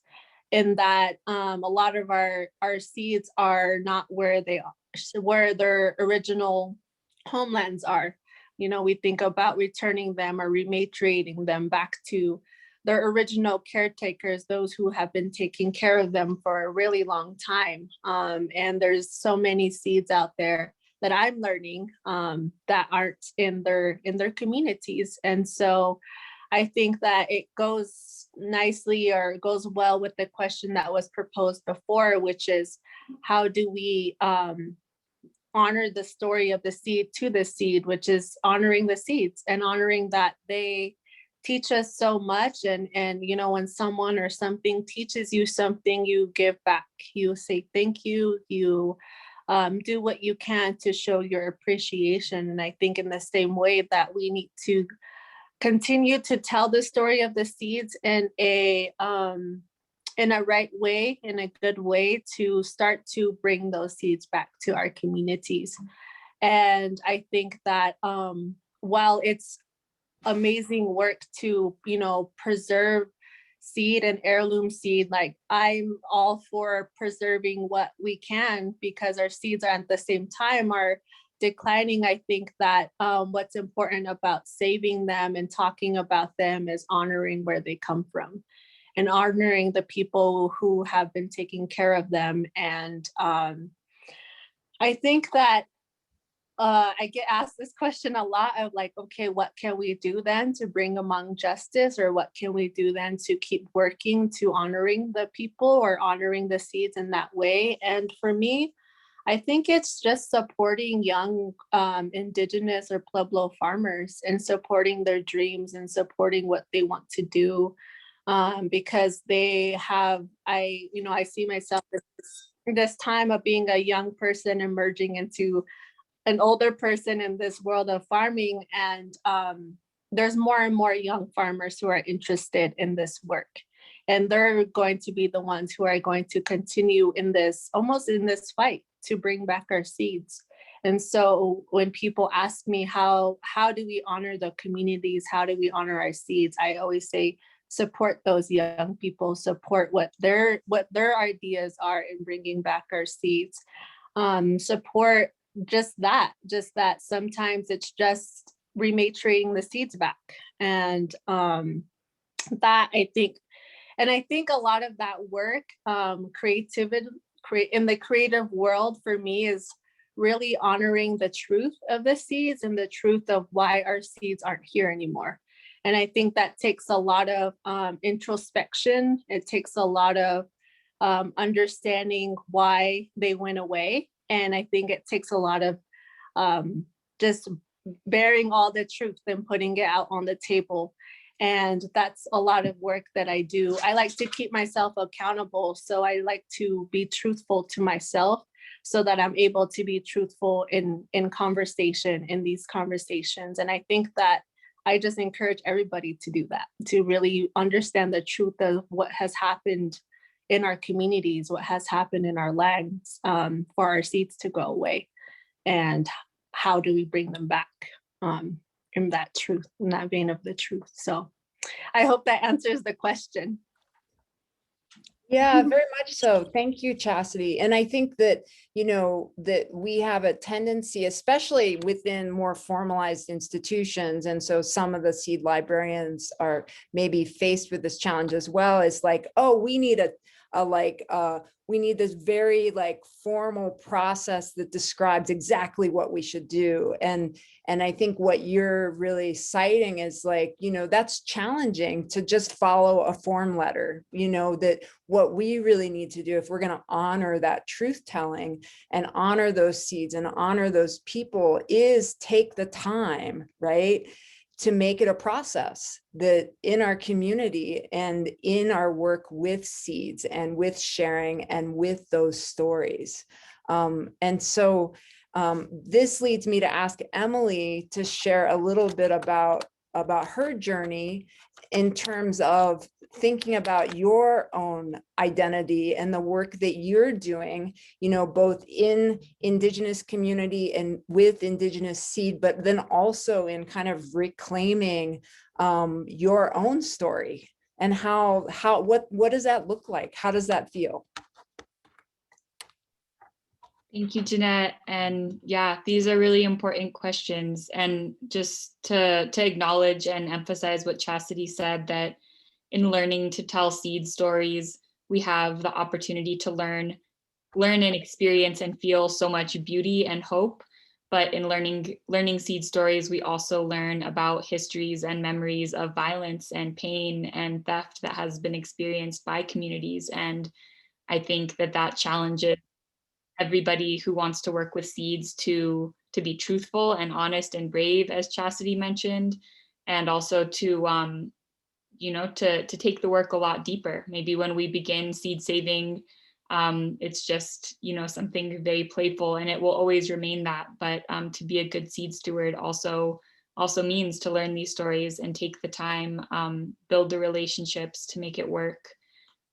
in that a lot of our seeds are not where they are, where their original homelands are. You know, we think about returning them or rematriating them back to their original caretakers, those who have been taking care of them for a really long time. And there's so many seeds out there that I'm learning that aren't in their communities. And so I think that it goes nicely, or goes well, with the question that was proposed before, which is, how do we honor the story of the seed to the seed, which is honoring the seeds and honoring that they teach us so much. And you know, when someone or something teaches you something, you give back, you say thank you, you do what you can to show your appreciation. And I think in the same way that we need to continue to tell the story of the seeds in a right way, in a good way, to start to bring those seeds back to our communities. And I think that while it's amazing work to, you know, preserve seed and heirloom seed, like, I'm all for preserving what we can, because our seeds are at the same time are declining. I think that what's important about saving them and talking about them is honoring where they come from and honoring the people who have been taking care of them. And I think that I get asked this question a lot of like, okay, what can we do then to bring among justice, or what can we do then to keep working to honoring the people or honoring the seeds in that way? And for me, I think it's just supporting young Indigenous or Pueblo farmers and supporting their dreams and supporting what they want to do, because they have, I see myself this time of being a young person emerging into an older person in this world of farming, and there's more and more young farmers who are interested in this work, and they're going to be the ones who are going to continue in this, almost in this fight to bring back our seeds. And so when people ask me how do we honor the communities, how do we honor our seeds, I always say support those young people, support what their ideas are in bringing back our seeds, support just that sometimes it's just rematriating the seeds back. And that I think a lot of that work, in the creative world for me, is really honoring the truth of the seeds and the truth of why our seeds aren't here anymore. And I think that takes a lot of introspection. It takes a lot of understanding why they went away. And I think it takes a lot of just bearing all the truth and putting it out on the table. And that's a lot of work that I do. I like to keep myself accountable. So I like to be truthful to myself so that I'm able to be truthful in conversation, in these conversations. And I think that I just encourage everybody to do that, to really understand the truth of what has happened in our communities, what has happened in our lands, for our seeds to go away, and how do we bring them back in that truth, in that vein of the truth. So I hope that answers the question. Yeah, very much so. Thank you, Chasity. And I think that, that we have a tendency, especially within more formalized institutions. And so some of the seed librarians are maybe faced with this challenge as well. It's like, oh, we need we need this very formal process that describes exactly what we should do. And I think what you're really citing is that's challenging to just follow a form letter, that what we really need to do if we're going to honor that truth telling and honor those seeds and honor those people is take the time, right, to make it a process that in our community and in our work with seeds and with sharing and with those stories. And so this leads me to ask Emily to share a little bit about her journey in terms of thinking about your own identity and the work that you're doing, both in Indigenous community and with Indigenous seed, but then also in kind of reclaiming your own story and what does that look like? How does that feel? Thank you, Jeanette. And yeah, these are really important questions. And just to acknowledge and emphasize what Chasity said, that in learning to tell seed stories, we have the opportunity to learn and experience and feel so much beauty and hope. But in learning seed stories, we also learn about histories and memories of violence and pain and theft that has been experienced by communities. And I think that challenges everybody who wants to work with seeds to be truthful and honest and brave, as Chasity mentioned, and also to take the work a lot deeper. Maybe when we begin seed saving, it's just, something very playful, and it will always remain that. But to be a good seed steward also means to learn these stories and take the time, build the relationships to make it work.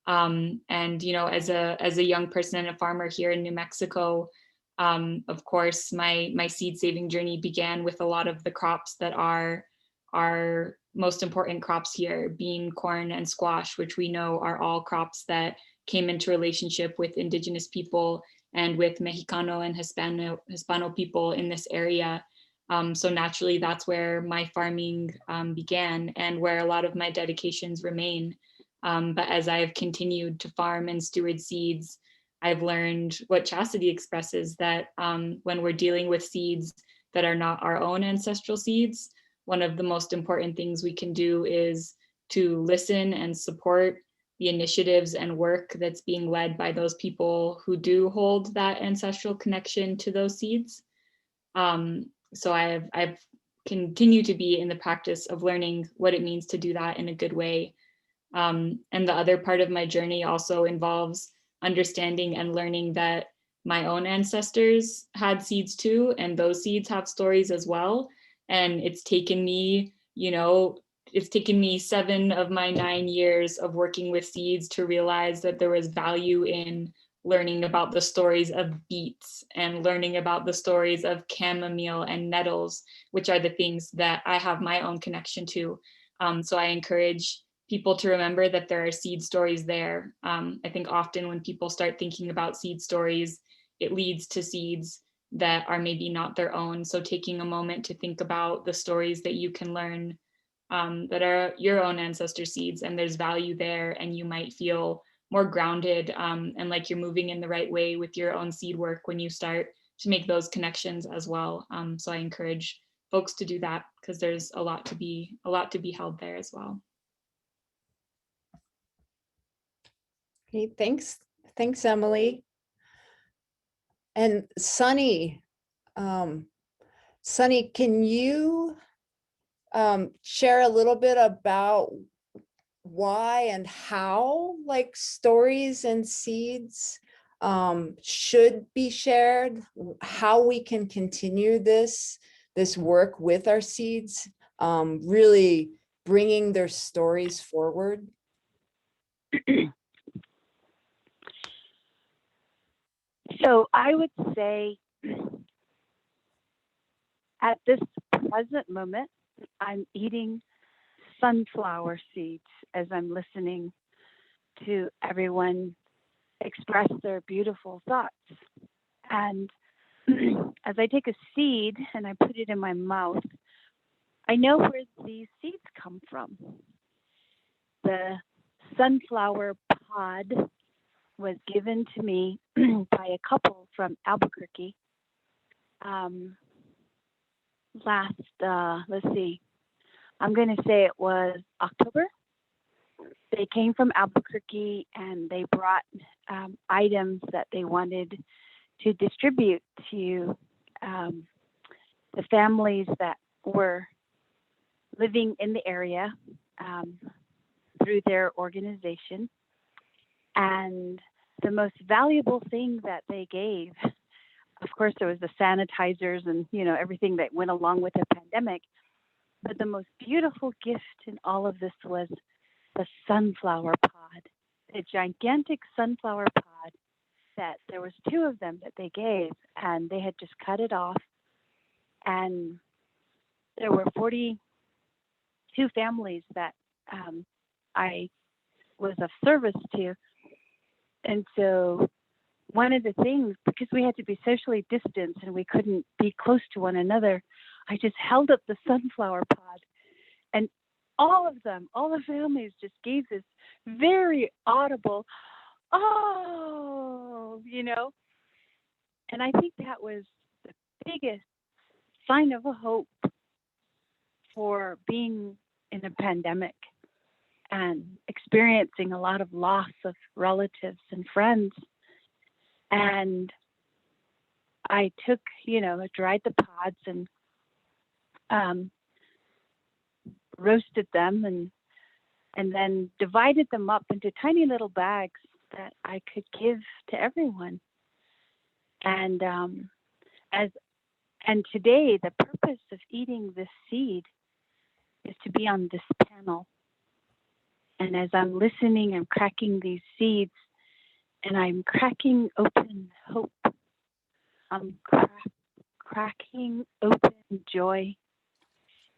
And as a young person and a farmer here in New Mexico, of course, my seed saving journey began with a lot of the crops that are our most important crops here: bean, corn, and squash, which we know are all crops that came into relationship with Indigenous people and with Mexicano and Hispano people in this area. So naturally, that's where my farming began and where a lot of my dedications remain. But as I've continued to farm and steward seeds, I've learned what Chasity expresses, that when we're dealing with seeds, that are not our own ancestral seeds, one of the most important things we can do is to listen and support the initiatives and work that's being led by those people who do hold that ancestral connection to those seeds. So I've continued to be in the practice of learning what it means to do that in a good way. And the other part of my journey also involves understanding and learning that my own ancestors had seeds too, and those seeds have stories as well. And it's taken me, it's taken me 7 of my 9 years of working with seeds to realize that there was value in learning about the stories of beets and learning about the stories of chamomile and nettles, which are the things that I have my own connection to. So I encourage people to remember that there are seed stories there. I think often when people start thinking about seed stories, it leads to seeds that are maybe not their own. So taking a moment to think about the stories that you can learn that are your own ancestor seeds, and there's value there, and you might feel more grounded and like you're moving in the right way with your own seed work when you start to make those connections as well. So I encourage folks to do that because there's a lot to be held there as well. Okay, thanks, Emily. And Sunny, can you share a little bit about why and how like stories and seeds should be shared, how we can continue this work with our seeds, really bringing their stories forward? So I would say at this present moment, I'm eating sunflower seeds as I'm listening to everyone express their beautiful thoughts. And as I take a seed and I put it in my mouth, I know where these seeds come from. The sunflower pod was given to me by a couple from Albuquerque let's see, I'm going to say it was October. They came from Albuquerque and they brought items that they wanted to distribute to the families that were living in the area through their organization. And the most valuable thing that they gave, of course, there was the sanitizers and, everything that went along with the pandemic. But the most beautiful gift in all of this was the sunflower pod, the gigantic sunflower pod that there was 2 of them that they gave, and they had just cut it off. And there were 42 families that I was of service to. And so one of the things, because we had to be socially distanced and we couldn't be close to one another, I just held up the sunflower pod, and all the families just gave this very audible, oh, and I think that was the biggest sign of a hope for being in a pandemic and experiencing a lot of loss of relatives and friends. And I took, dried the pods and roasted them and then divided them up into tiny little bags that I could give to everyone. And today the purpose of eating this seed is to be on this panel. And as I'm listening, I'm cracking these seeds, and I'm cracking open hope. I'm cracking open joy.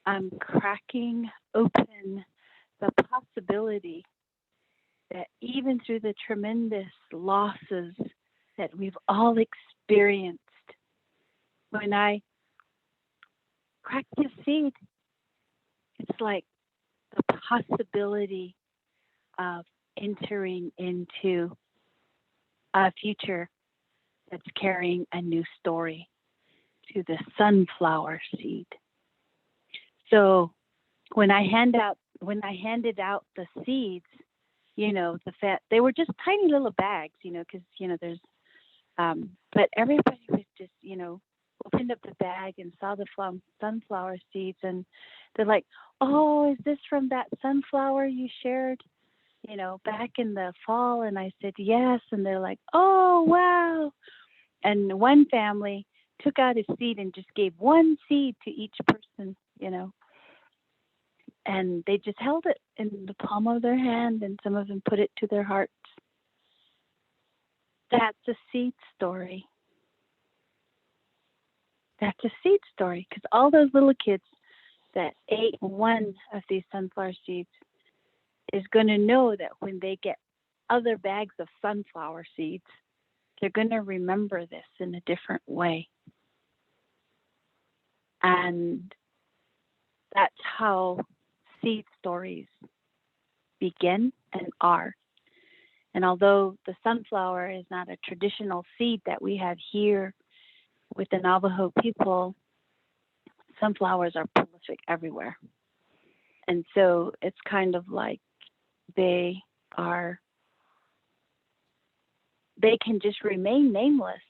I'm cracking open the possibility that even through the tremendous losses that we've all experienced, when I crack this seed, it's like the possibility of entering into a future that's carrying a new story. to the sunflower seed. So when I handed out the seeds, you know, they were just tiny little bags, you know, because, you know, there's, but everybody was just, you know, opened up the bag and saw the sunflower seeds, and they're like, oh, is this from that sunflower you shared, you know, back in the fall? And I said, yes. And they're like, oh, wow. And one family took out a seed and just gave one seed to each person, you know, and they just held it in the palm of their hand, and some of them put it to their hearts. That's a seed story. That's a seed story, because all those little kids that ate one of these sunflower seeds is going to know that when they get other bags of sunflower seeds, they're going to remember this in a different way. And that's how seed stories begin and are. And although the sunflower is not a traditional seed that we have here with the Navajo people, sunflowers are prolific everywhere. And so it's kind of like they can just remain nameless.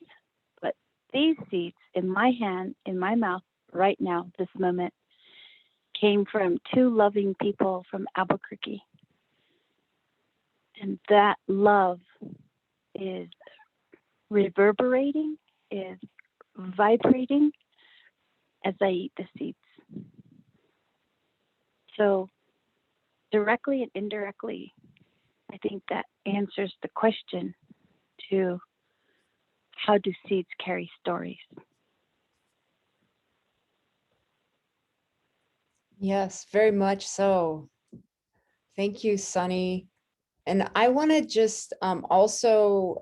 But these seeds in my hand, in my mouth right now, this moment, came from two loving people from Albuquerque. And that love is reverberating, is vibrating as I eat the seeds. So directly and indirectly, I think that answers the question to how do seeds carry stories? Yes, very much so. Thank you, Sunny. And I want to just also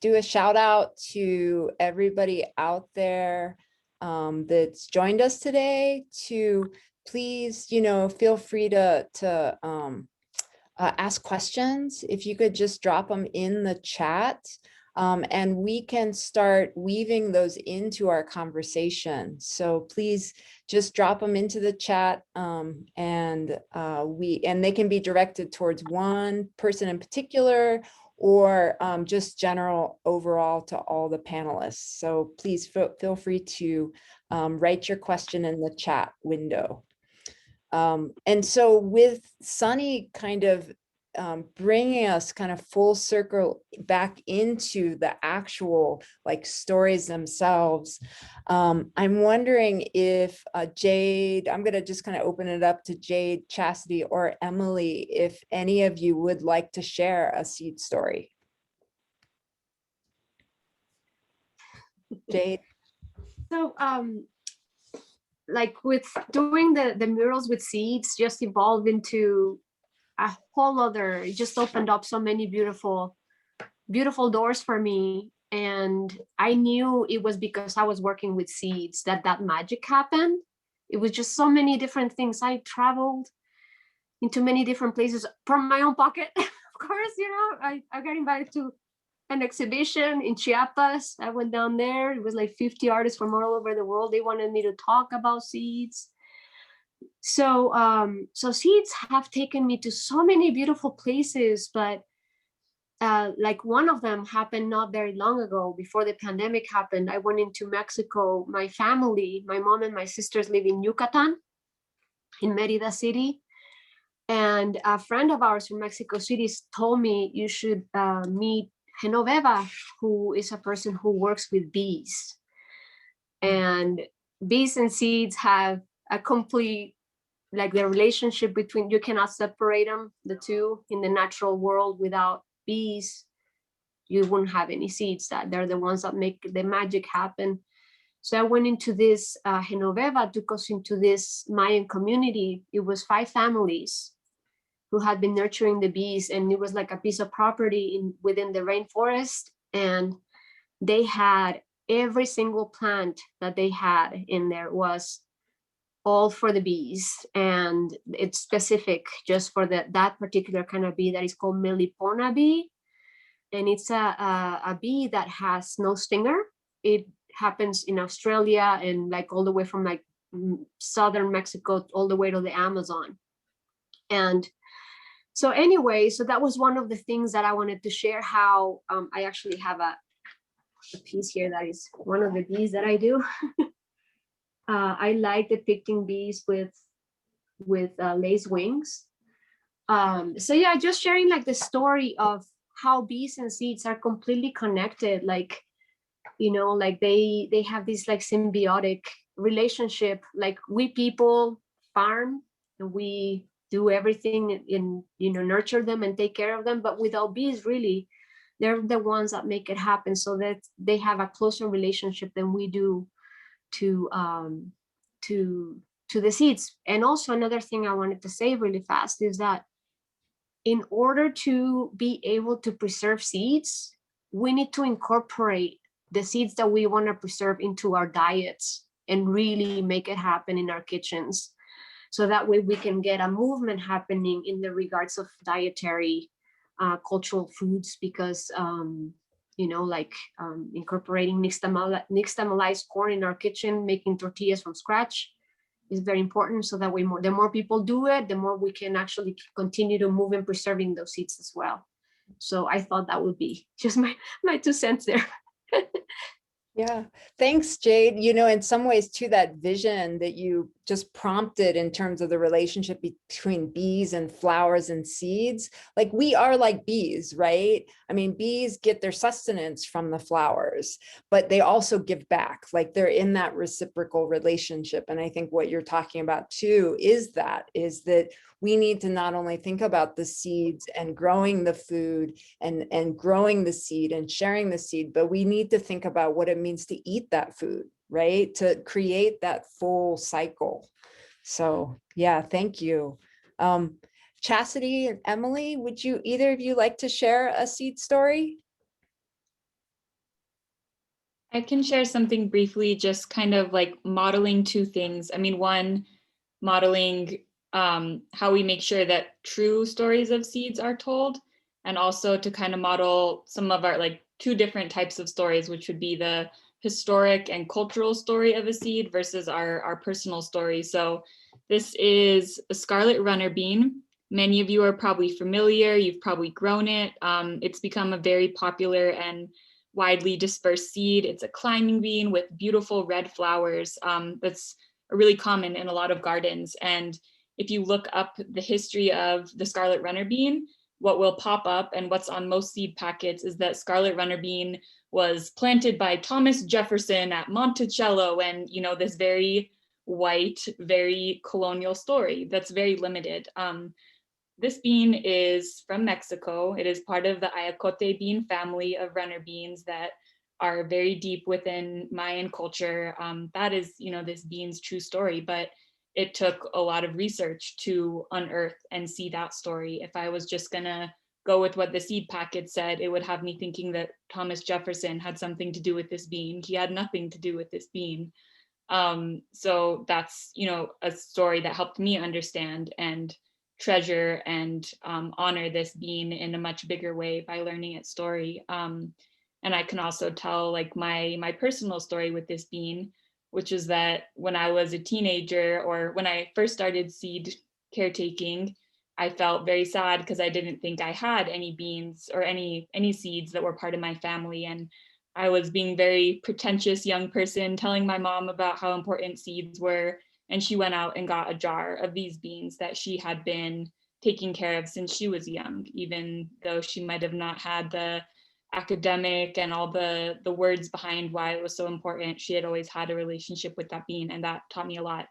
do a shout out to everybody out there that's joined us today, to please, you know, feel free to ask questions. If you could just drop them in the chat, and we can start weaving those into our conversation. So please just drop them into the chat, and they can be directed towards one person in particular, or just general overall to all the panelists. So please feel free to write your question in the chat window. And so with Sunny kind of bringing us kind of full circle back into the actual like stories themselves, I'm wondering if Jade, I'm going to just kind of open it up to Jade, Chasity, or Emily, if any of you would like to share a seed story. Jade? So like with doing the murals with seeds just evolved into a whole other, it just opened up so many beautiful doors for me. And I knew it was because I was working with seeds that magic happened. It was just so many different things. I traveled into many different places from my own pocket. Of course, you know, I got invited to an exhibition in Chiapas. I went down there. It was like 50 artists from all over the world. They wanted me to talk about seeds. So so seeds have taken me to so many beautiful places, but like one of them happened not very long ago. Before the pandemic happened, I went into Mexico. My family, my mom and my sisters live in Yucatan, in Merida City. And a friend of ours from Mexico City told me you should meet Genoveva, who is a person who works with bees. And bees and seeds have a complete, like the relationship between, you cannot separate them, the two, in the natural world. Without bees, you wouldn't have any seeds. That they're the ones that make the magic happen. So I went into this, Genoveva took us into this Mayan community. It was 5 families who had been nurturing the bees, and it was like a piece of property within the rainforest. And they had every single plant that they had in there was all for the bees, and it's specific just for that particular kind of bee that is called Melipona bee. And it's a bee that has no stinger. It happens in Australia and like all the way from like southern Mexico all the way to the Amazon. And so anyway, so that was one of the things that I wanted to share, how I actually have a piece here that is one of the bees that I do. I like depicting bees with lace wings. So yeah, just sharing like the story of how bees and seeds are completely connected. Like, you know, like they have this like symbiotic relationship. Like we people farm and we do everything in, you know, nurture them and take care of them. But without bees, really, they're the ones that make it happen, so that they have a closer relationship than we do to the seeds. And also another thing I wanted to say really fast is that in order to be able to preserve seeds, we need to incorporate the seeds that we want to preserve into our diets and really make it happen in our kitchens. So that way we can get a movement happening in the regards of dietary cultural foods, because you know, like incorporating nixtamalized corn in our kitchen, making tortillas from scratch is very important. So that way, the more people do it, the more we can actually continue to move and preserving those seeds as well. So I thought that would be just my 2 cents there. Yeah, thanks, Jade. You know, in some ways too, that vision that you just prompted in terms of the relationship between bees and flowers and seeds, like we are like bees, right? I mean, bees get their sustenance from the flowers, but they also give back, like they're in that reciprocal relationship. And I think what you're talking about too is that we need to not only think about the seeds and growing the food and growing the seed and sharing the seed, but we need to think about what it means to eat that food, right? To create that full cycle. So yeah, thank you. Chasity and Emily, would you, either of you, like to share a seed story? I can share something briefly, just kind of like modeling 2 things. I mean, one, modeling how we make sure that true stories of seeds are told, and also to kind of model some of our like 2 different types of stories, which would be the historic and cultural story of a seed versus our personal story. So this is a scarlet runner bean. Many of you are probably familiar, you've probably grown it. It's become a very popular and widely dispersed seed. It's a climbing bean with beautiful red flowers. That's really common in a lot of gardens. And if you look up the history of the scarlet runner bean, what will pop up and what's on most seed packets is that scarlet runner bean was planted by Thomas Jefferson at Monticello, and you know, this very white, very colonial story that's very limited. This bean is from Mexico. It is part of the Ayacote bean family of runner beans that are very deep within Mayan culture. That is, you know, this bean's true story, but it took a lot of research to unearth and see that story. If I was just gonna go with what the seed packet said, it would have me thinking that Thomas Jefferson had something to do with this bean. He had nothing to do with this bean. So that's, you know, a story that helped me understand and treasure and honor this bean in a much bigger way by learning its story. And I can also tell like my personal story with this bean, which is that when I was a teenager, or when I first started seed caretaking, I felt very sad because I didn't think I had any beans or any seeds that were part of my family. And I was being very pretentious young person, telling my mom about how important seeds were. And she went out and got a jar of these beans that she had been taking care of since she was young, even though she might have not had the academic and all the words behind why it was so important. She had always had a relationship with that bean, and that taught me a lot.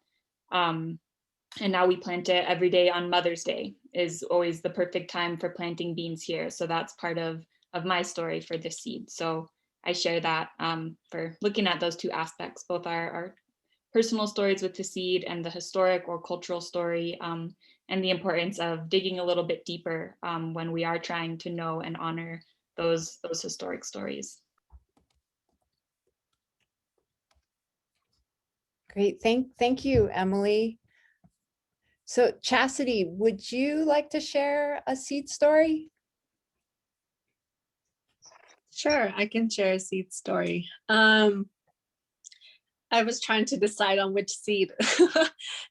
And now we plant it every day on Mother's Day is always the perfect time for planting beans here. So that's part of my story for this seed. So I share that for looking at those 2 aspects, both our personal stories with the seed and the historic or cultural story, and the importance of digging a little bit deeper when we are trying to know and honor those historic stories. Great, thank you, Emily. So Chasity, would you like to share a seed story? Sure, I can share a seed story. I was trying to decide on which seed.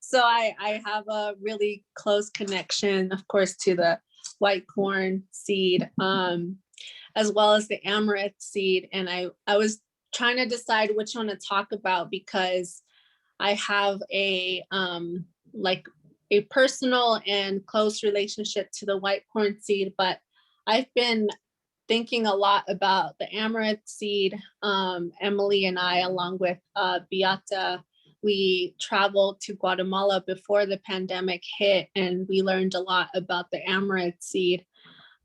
So I have a really close connection, of course, to the white corn seed, as well as the amaranth seed. And I was trying to decide which one to talk about because I have a like a personal and close relationship to the white corn seed, but I've been thinking a lot about the amaranth seed. Emily and I, along with Beata, we traveled to Guatemala before the pandemic hit, and we learned a lot about the amaranth seed.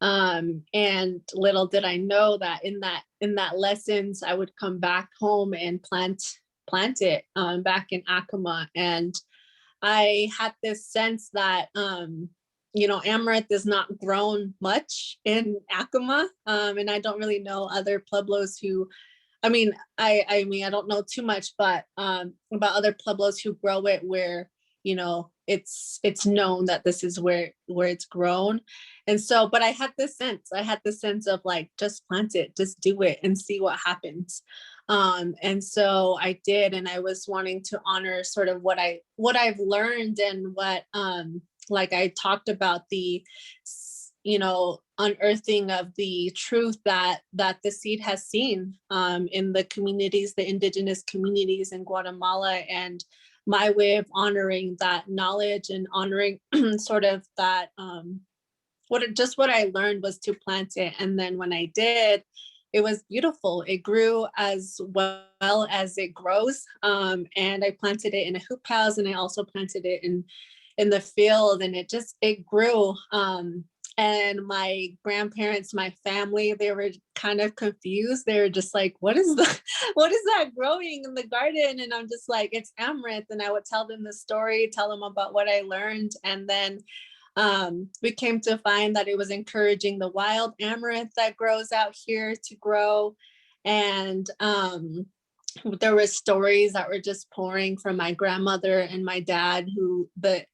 And little did I know that in that lessons, I would come back home and plant it back in Acoma. And I had this sense that amaranth is not grown much in Acoma, and I don't really know other pueblos who. I mean, I don't know too much, but about other pueblos who grow it where it's known that this is where it's grown. And so, but I had this sense of like, just plant it, just do it and see what happens. And so I did, and I was wanting to honor sort of what I've learned and what like I talked about the unearthing of the truth that the seed has seen in the communities, the indigenous communities in Guatemala, and my way of honoring that knowledge and honoring sort of that what I learned was to plant it. And then when I did, it was beautiful. It grew as well as it grows. And I planted it in a hoop house, and I also planted it in the field, and it grew. And my grandparents, my family, they were kind of confused. They were just like, what is that growing in the garden? And I'm just like, it's amaranth. And I would tell them the story, tell them about what I learned. And then we came to find that it was encouraging the wild amaranth that grows out here to grow. And there were stories that were just pouring from my grandmother and my dad, who the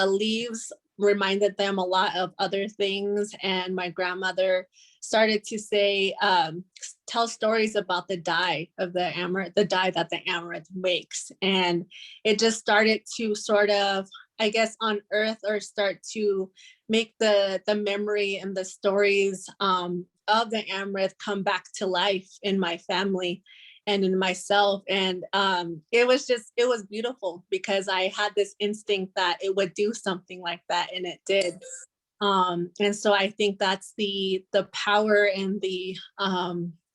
leaves reminded them a lot of other things. And my grandmother started to say, tell stories about the dye of the amaranth, the dye that the amaranth makes. And it just started to sort of, I guess, unearth or start to make the memory and the stories of the amaranth come back to life in my family and in myself. And it was beautiful because I had this instinct that it would do something like that, and it did. And so I think that's the power and the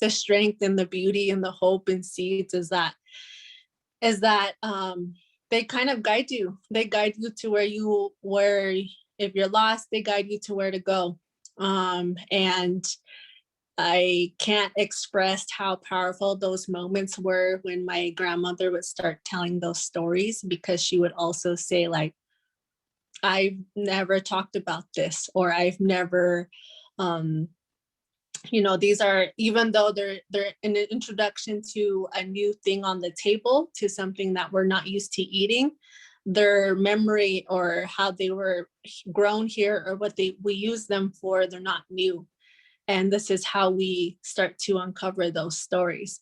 strength and the beauty and the hope in seeds is that they kind of guide you. They guide you to where if you're lost, they guide you to where to go. And I can't express how powerful those moments were when my grandmother would start telling those stories, because she would also say, like, I've never talked about this, or I've never, these are, even though they're an introduction to a new thing on the table, to something that we're not used to eating, their memory or how they were grown here or what we use them for, they're not new. And this is how we start to uncover those stories.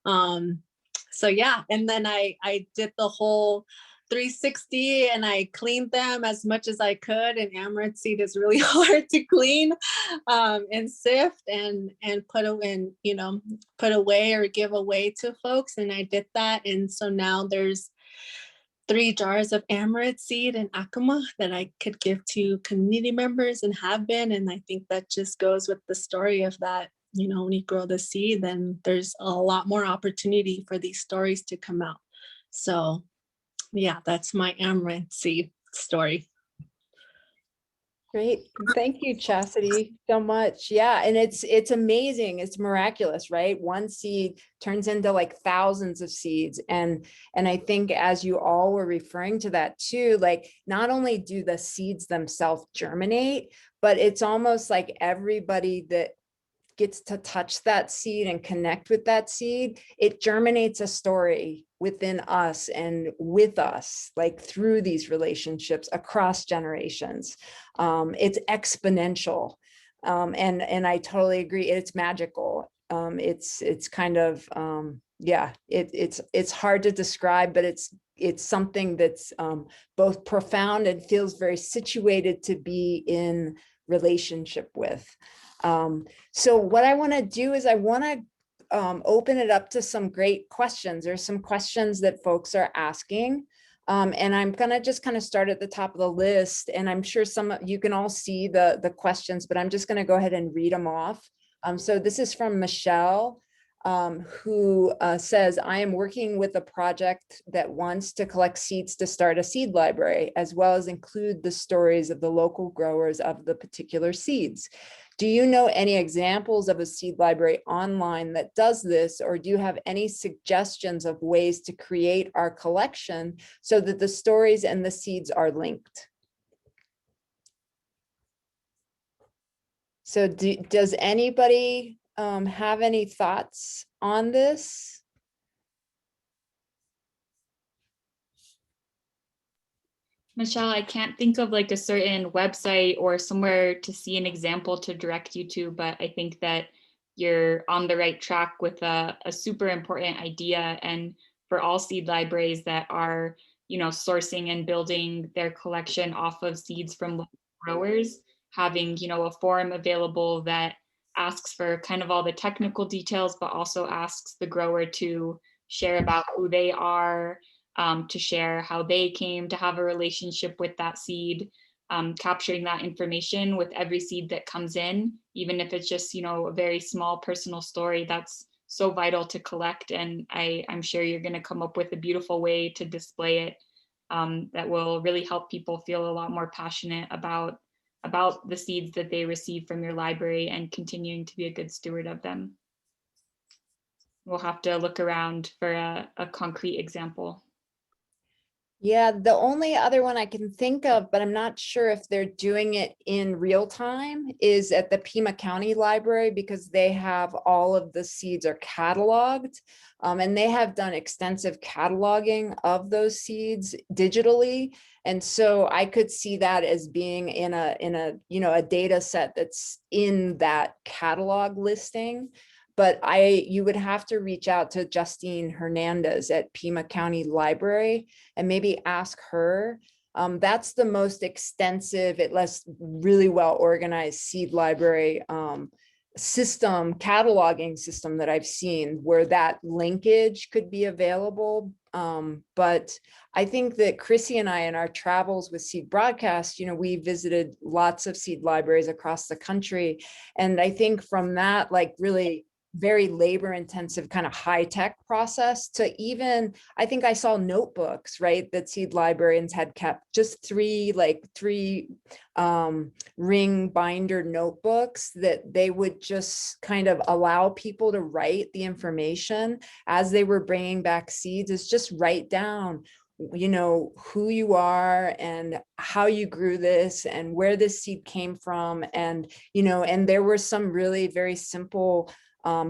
So yeah, and then I did the whole 360 and I cleaned them as much as I could. And amaranth seed is really hard to clean and sift and put away or give away to folks. And I did that. And so now there's 3 jars of amaranth seed and Acoma that I could give to community members and have been. And I think that just goes with the story of that, when you grow the seed, then there's a lot more opportunity for these stories to come out. So yeah, that's my amaranth seed story. Great. Thank you, Chasity, so much. Yeah. And it's amazing. It's miraculous, right? One seed turns into like thousands of seeds. And I think as you all were referring to that too, like not only do the seeds themselves germinate, but it's almost like everybody that gets to touch that seed and connect with that seed, it germinates a story within us and with us, like through these relationships across generations. It's exponential. And I totally agree. It's magical. It's kind of, yeah, it's hard to describe, but it's something that's both profound and feels very situated to be in relationship with. So what I want to do is I want to open it up to some great questions. There's some questions that folks are asking. And I'm gonna just kind of start at the top of the list, and I'm sure some of you can all see the questions, but I'm just gonna go ahead and read them off. So this is from Michelle, who says, I am working with a project that wants to collect seeds to start a seed library, as well as include the stories of the local growers of the particular seeds. Do you know any examples of a seed library online that does this, or do you have any suggestions of ways to create our collection so that the stories and the seeds are linked? So does anybody have any thoughts on this? Michelle, I can't think of like a certain website or somewhere to see an example to direct you to, but I think that you're on the right track with a super important idea. And for all seed libraries that are, sourcing and building their collection off of seeds from local growers, having, a forum available that asks for kind of all the technical details, but also asks the grower to share about who they are, to share how they came to have a relationship with that seed, capturing that information with every seed that comes in, even if it's just, a very small personal story. That's so vital to collect. And I'm sure you're going to come up with a beautiful way to display it that will really help people feel a lot more passionate about the seeds that they receive from your library and continuing to be a good steward of them. We'll have to look around for a concrete example. Yeah, the only other one I can think of, but I'm not sure if they're doing it in real time, is at the Pima County Library, because they have all of the seeds are cataloged, and they have done extensive cataloging of those seeds digitally. And so I could see that as being in a data set that's in that catalog listing. But you would have to reach out to Justine Hernandez at Pima County Library and maybe ask her. That's the most extensive, really well organized seed library cataloging system that I've seen, where that linkage could be available. But I think that Chrissie and I, in our travels with Seedbroadcast, we visited lots of seed libraries across the country. And I think from that, really very labor intensive kind of high tech process to even, I think I saw notebooks, right, that seed librarians had kept, just three ring binder notebooks that they would just kind of allow people to write the information as they were bringing back seeds. Is just write down who you are and how you grew this and where this seed came from. And and there were some really very simple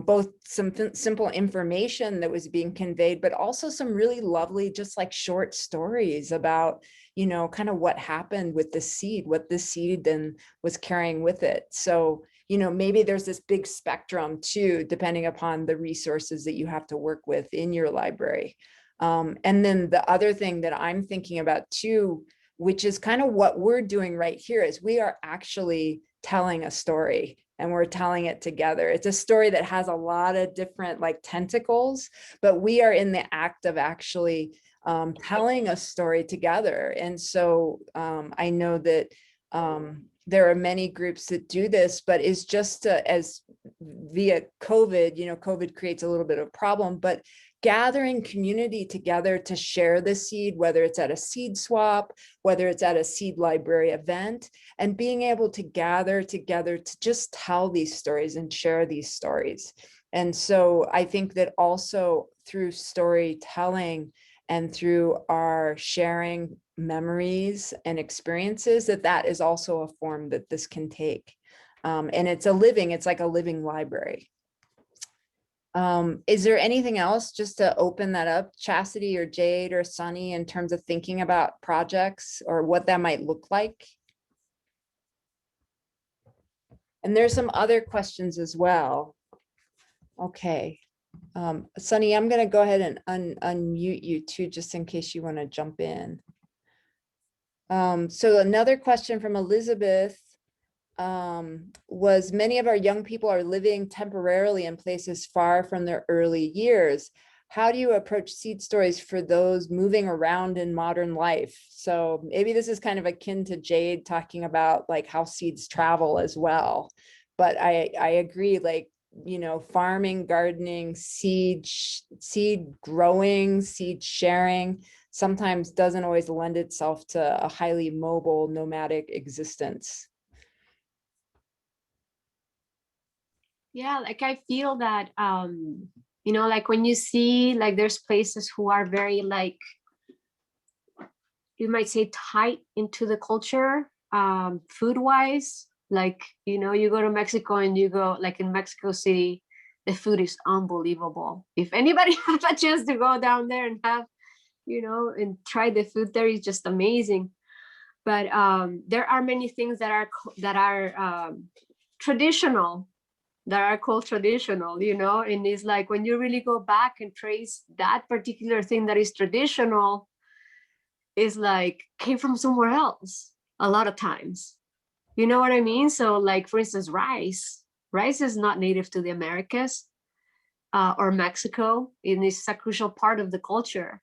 both some simple information that was being conveyed, but also some really lovely, just like short stories about, kind of what happened with the seed, what the seed then was carrying with it. So, maybe there's this big spectrum too, depending upon the resources that you have to work with in your library. And then the other thing that I'm thinking about too, which is kind of what we're doing right here, is we are actually telling a story. And we're telling it together. It's a story that has a lot of different tentacles, but we are in the act of actually telling a story together. And so I know that there are many groups that do this, but it's just as via COVID, COVID creates a little bit of a problem, but gathering community together to share the seed, whether it's at a seed swap, whether it's at a seed library event, and being able to gather together to just tell these stories and share these stories. And so I think that also through storytelling and through our sharing memories and experiences, that is also a form that this can take. And it's like a living library. Is there anything else just to open that up, Chasity or Jade or Sunny, in terms of thinking about projects or what that might look like? And there's some other questions as well. Okay. Sunny, I'm going to go ahead and unmute you too, just in case you want to jump in. So another question from Elizabeth was, many of our young people are living temporarily in places far from their early years. How do you approach seed stories for those moving around in modern life? So maybe this is kind of akin to Jade talking about like how seeds travel as well. But I agree, like, you know, farming, gardening, seed growing, seed sharing sometimes doesn't always lend itself to a highly mobile nomadic existence. Yeah, like I feel that you know, like when you see like there's places who are very like, you might say, tight into the culture, food wise, like, you know, you go to Mexico and you go like in Mexico City, the food is unbelievable. If anybody has a chance to go down there and have, you know, and try the food there, is just amazing. But there are many things that are traditional, that are called traditional, you know, and it's like when you really go back and trace that particular thing that is traditional, is like came from somewhere else a lot of times. You know what I mean? So like, for instance, rice is not native to the Americas or Mexico, and it's a crucial part of the culture.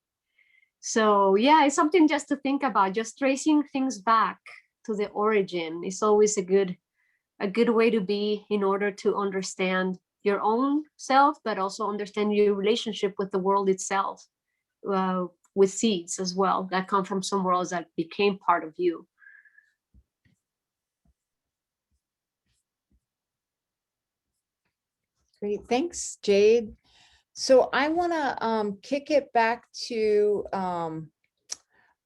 So yeah, it's something just to think about, just tracing things back to the origin is always a good way to be, in order to understand your own self, but also understand your relationship with the world itself, with seeds as well that come from somewhere else that became part of you. Great, thanks, Jade. So I want to kick it back to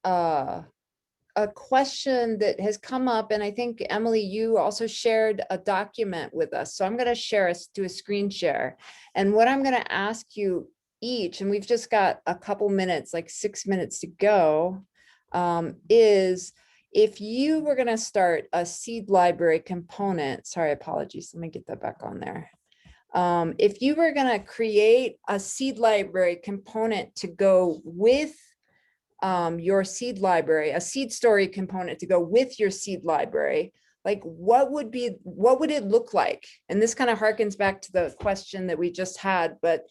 a question that has come up, and I think, Emily, you also shared a document with us. So I'm going to do a screen share. And what I'm going to ask you each, and we've just got a couple minutes, like 6 minutes to go, is if you were going to start a seed library component, sorry, apologies, let me get that back on there. If you were going to create a seed library component to go with your seed library, a seed story component to go with your seed library, like what would it look like? And this kind of harkens back to the question that we just had, but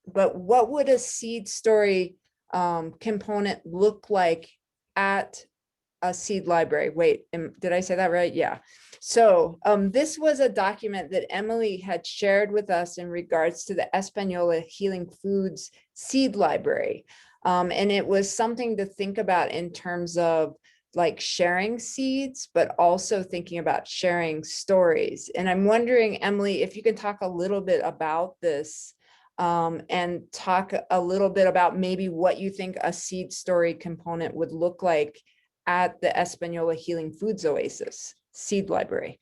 what would a seed story component look like at a seed library? Wait, did I say that right? Yeah. So this was a document that Emily had shared with us in regards to the Española Healing Foods seed library. And it was something to think about in terms of like sharing seeds, but also thinking about sharing stories. And I'm wondering, Emily, if you can talk a little bit about this and talk a little bit about maybe what you think a seed story component would look like at the Española Healing Foods Oasis seed library.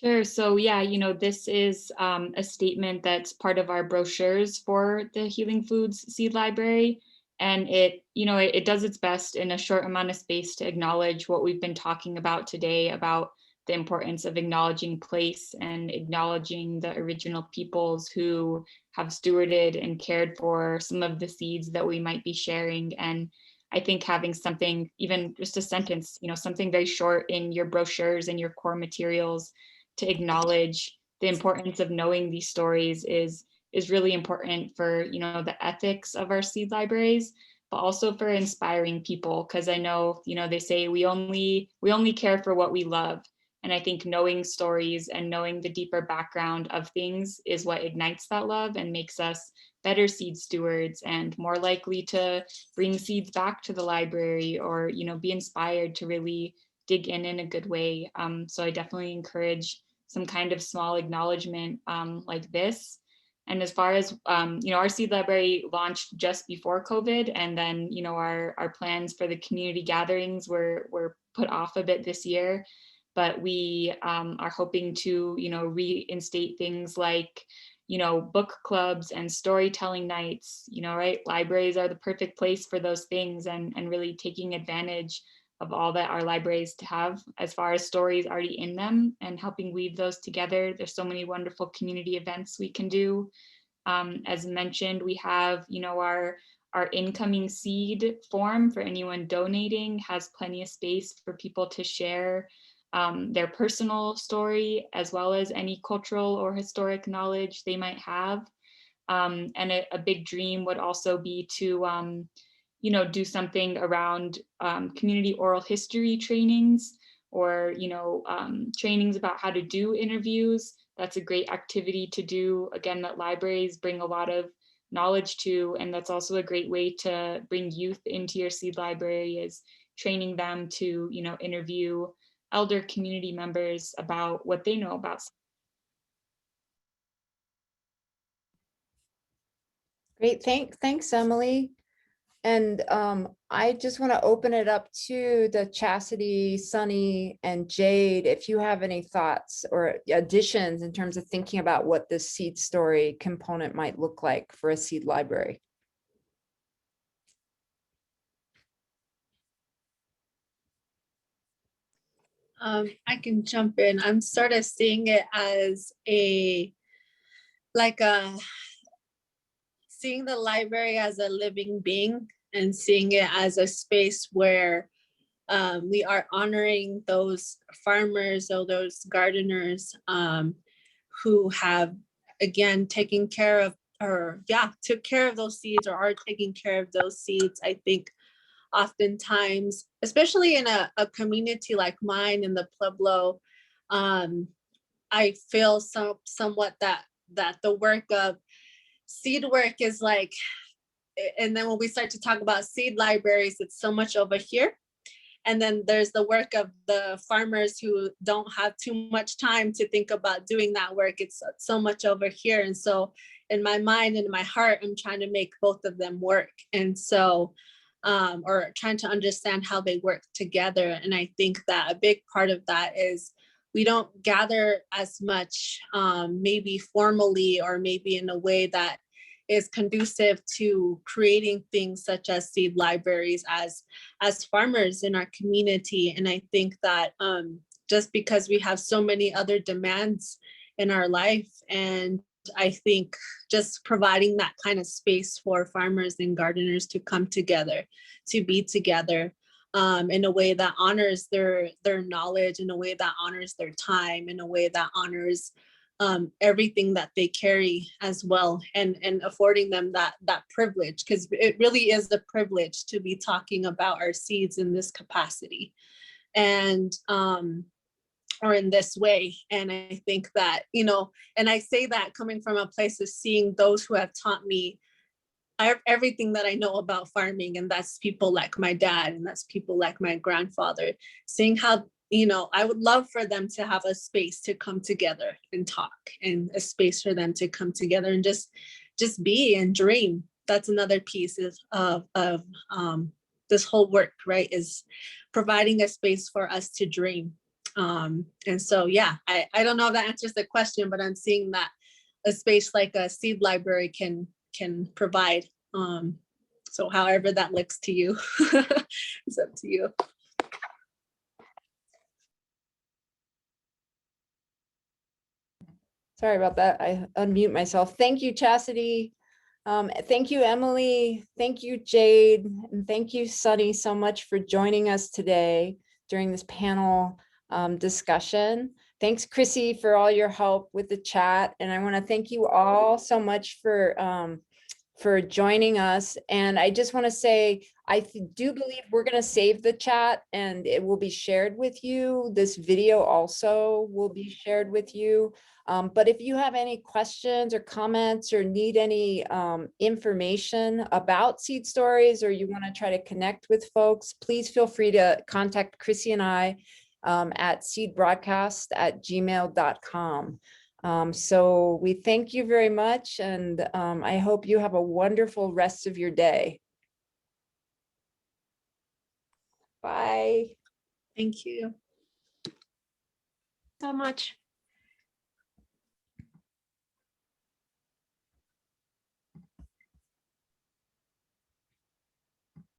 Sure. So yeah, you know, this is a statement that's part of our brochures for the Healing Foods Seed Library. And it, you know, it does its best in a short amount of space to acknowledge what we've been talking about today, about the importance of acknowledging place and acknowledging the original peoples who have stewarded and cared for some of the seeds that we might be sharing. And I think having something, even just a sentence, you know, something very short in your brochures and your core materials to acknowledge the importance of knowing these stories is really important for, you know, the ethics of our seed libraries, but also for inspiring people. Because I know, you know, they say we only care for what we love. And I think knowing stories and knowing the deeper background of things is what ignites that love and makes us better seed stewards and more likely to bring seeds back to the library, or, you know, be inspired to really dig in a good way. So I definitely encourage some kind of small acknowledgement like this. And as far as, you know, our seed library launched just before COVID, and then, you know, our plans for the community gatherings were put off a bit this year, but we are hoping to, you know, reinstate things like, you know, book clubs and storytelling nights, you know, right? Libraries are the perfect place for those things, and really taking advantage of all that our libraries have as far as stories already in them and helping weave those together. There's so many wonderful community events we can do. As mentioned, we have, our incoming seed form for anyone donating, has plenty of space for people to share their personal story, as well as any cultural or historic knowledge they might have. And a big dream would also be to, do something around community oral history trainings, or, trainings about how to do interviews. That's a great activity to do. Again, that libraries bring a lot of knowledge to, and that's also a great way to bring youth into your seed library, is training them to, interview elder community members about what they know about. Great, thanks, Emily. And I just want to open it up to the Chasity, Sunny, and Jade, if you have any thoughts or additions in terms of thinking about what this seed story component might look like for a seed library. I can jump in. I'm sort of seeing it as seeing the library as a living being, and seeing it as a space where we are honoring those farmers or those gardeners who have, again, taken care of, took care of those seeds, or are taking care of those seeds. I think oftentimes, especially in a community like mine in the Pueblo, I feel somewhat that the work of seed work is like, and then when we start to talk about seed libraries, it's so much over here. And then there's the work of the farmers who don't have too much time to think about doing that work. It's so much over here. And so in my mind and in my heart, I'm trying to make both of them work. And so, or trying to understand how they work together. And I think that a big part of that is we don't gather as much, maybe formally, or maybe in a way that is conducive to creating things such as seed libraries as farmers in our community. And I think that just because we have so many other demands in our life, and I think just providing that kind of space for farmers and gardeners to come together, to be together in a way that honors their knowledge, in a way that honors their time, in a way that honors everything that they carry as well, and affording them that privilege, because it really is the privilege to be talking about our seeds in this capacity, and or in this way. And I think that, and I say that coming from a place of seeing those who have taught me everything that I know about farming, and that's people like my dad, and that's people like my grandfather, seeing how, I would love for them to have a space to come together and talk, and a space for them to come together and just be and dream. That's another piece of this whole work, right? Is providing a space for us to dream. And so, yeah, I don't know if that answers the question, but I'm seeing that a space like a seed library can provide. So however that looks to you, it's up to you. Sorry about that. I unmute myself. Thank you, Chasity. Thank you, Emily. Thank you, Jade. And thank you, Sunny, so much for joining us today during this panel discussion. Thanks, Chrissie, for all your help with the chat. And I want to thank you all so much for joining us. And I just want to say, I do believe we're going to save the chat, and it will be shared with you. This video also will be shared with you. But if you have any questions or comments, or need any information about seed stories, or you want to try to connect with folks, please feel free to contact Chrissie and I at seedbroadcast@gmail.com. So we thank you very much, and I hope you have a wonderful rest of your day. Bye. Thank you So much.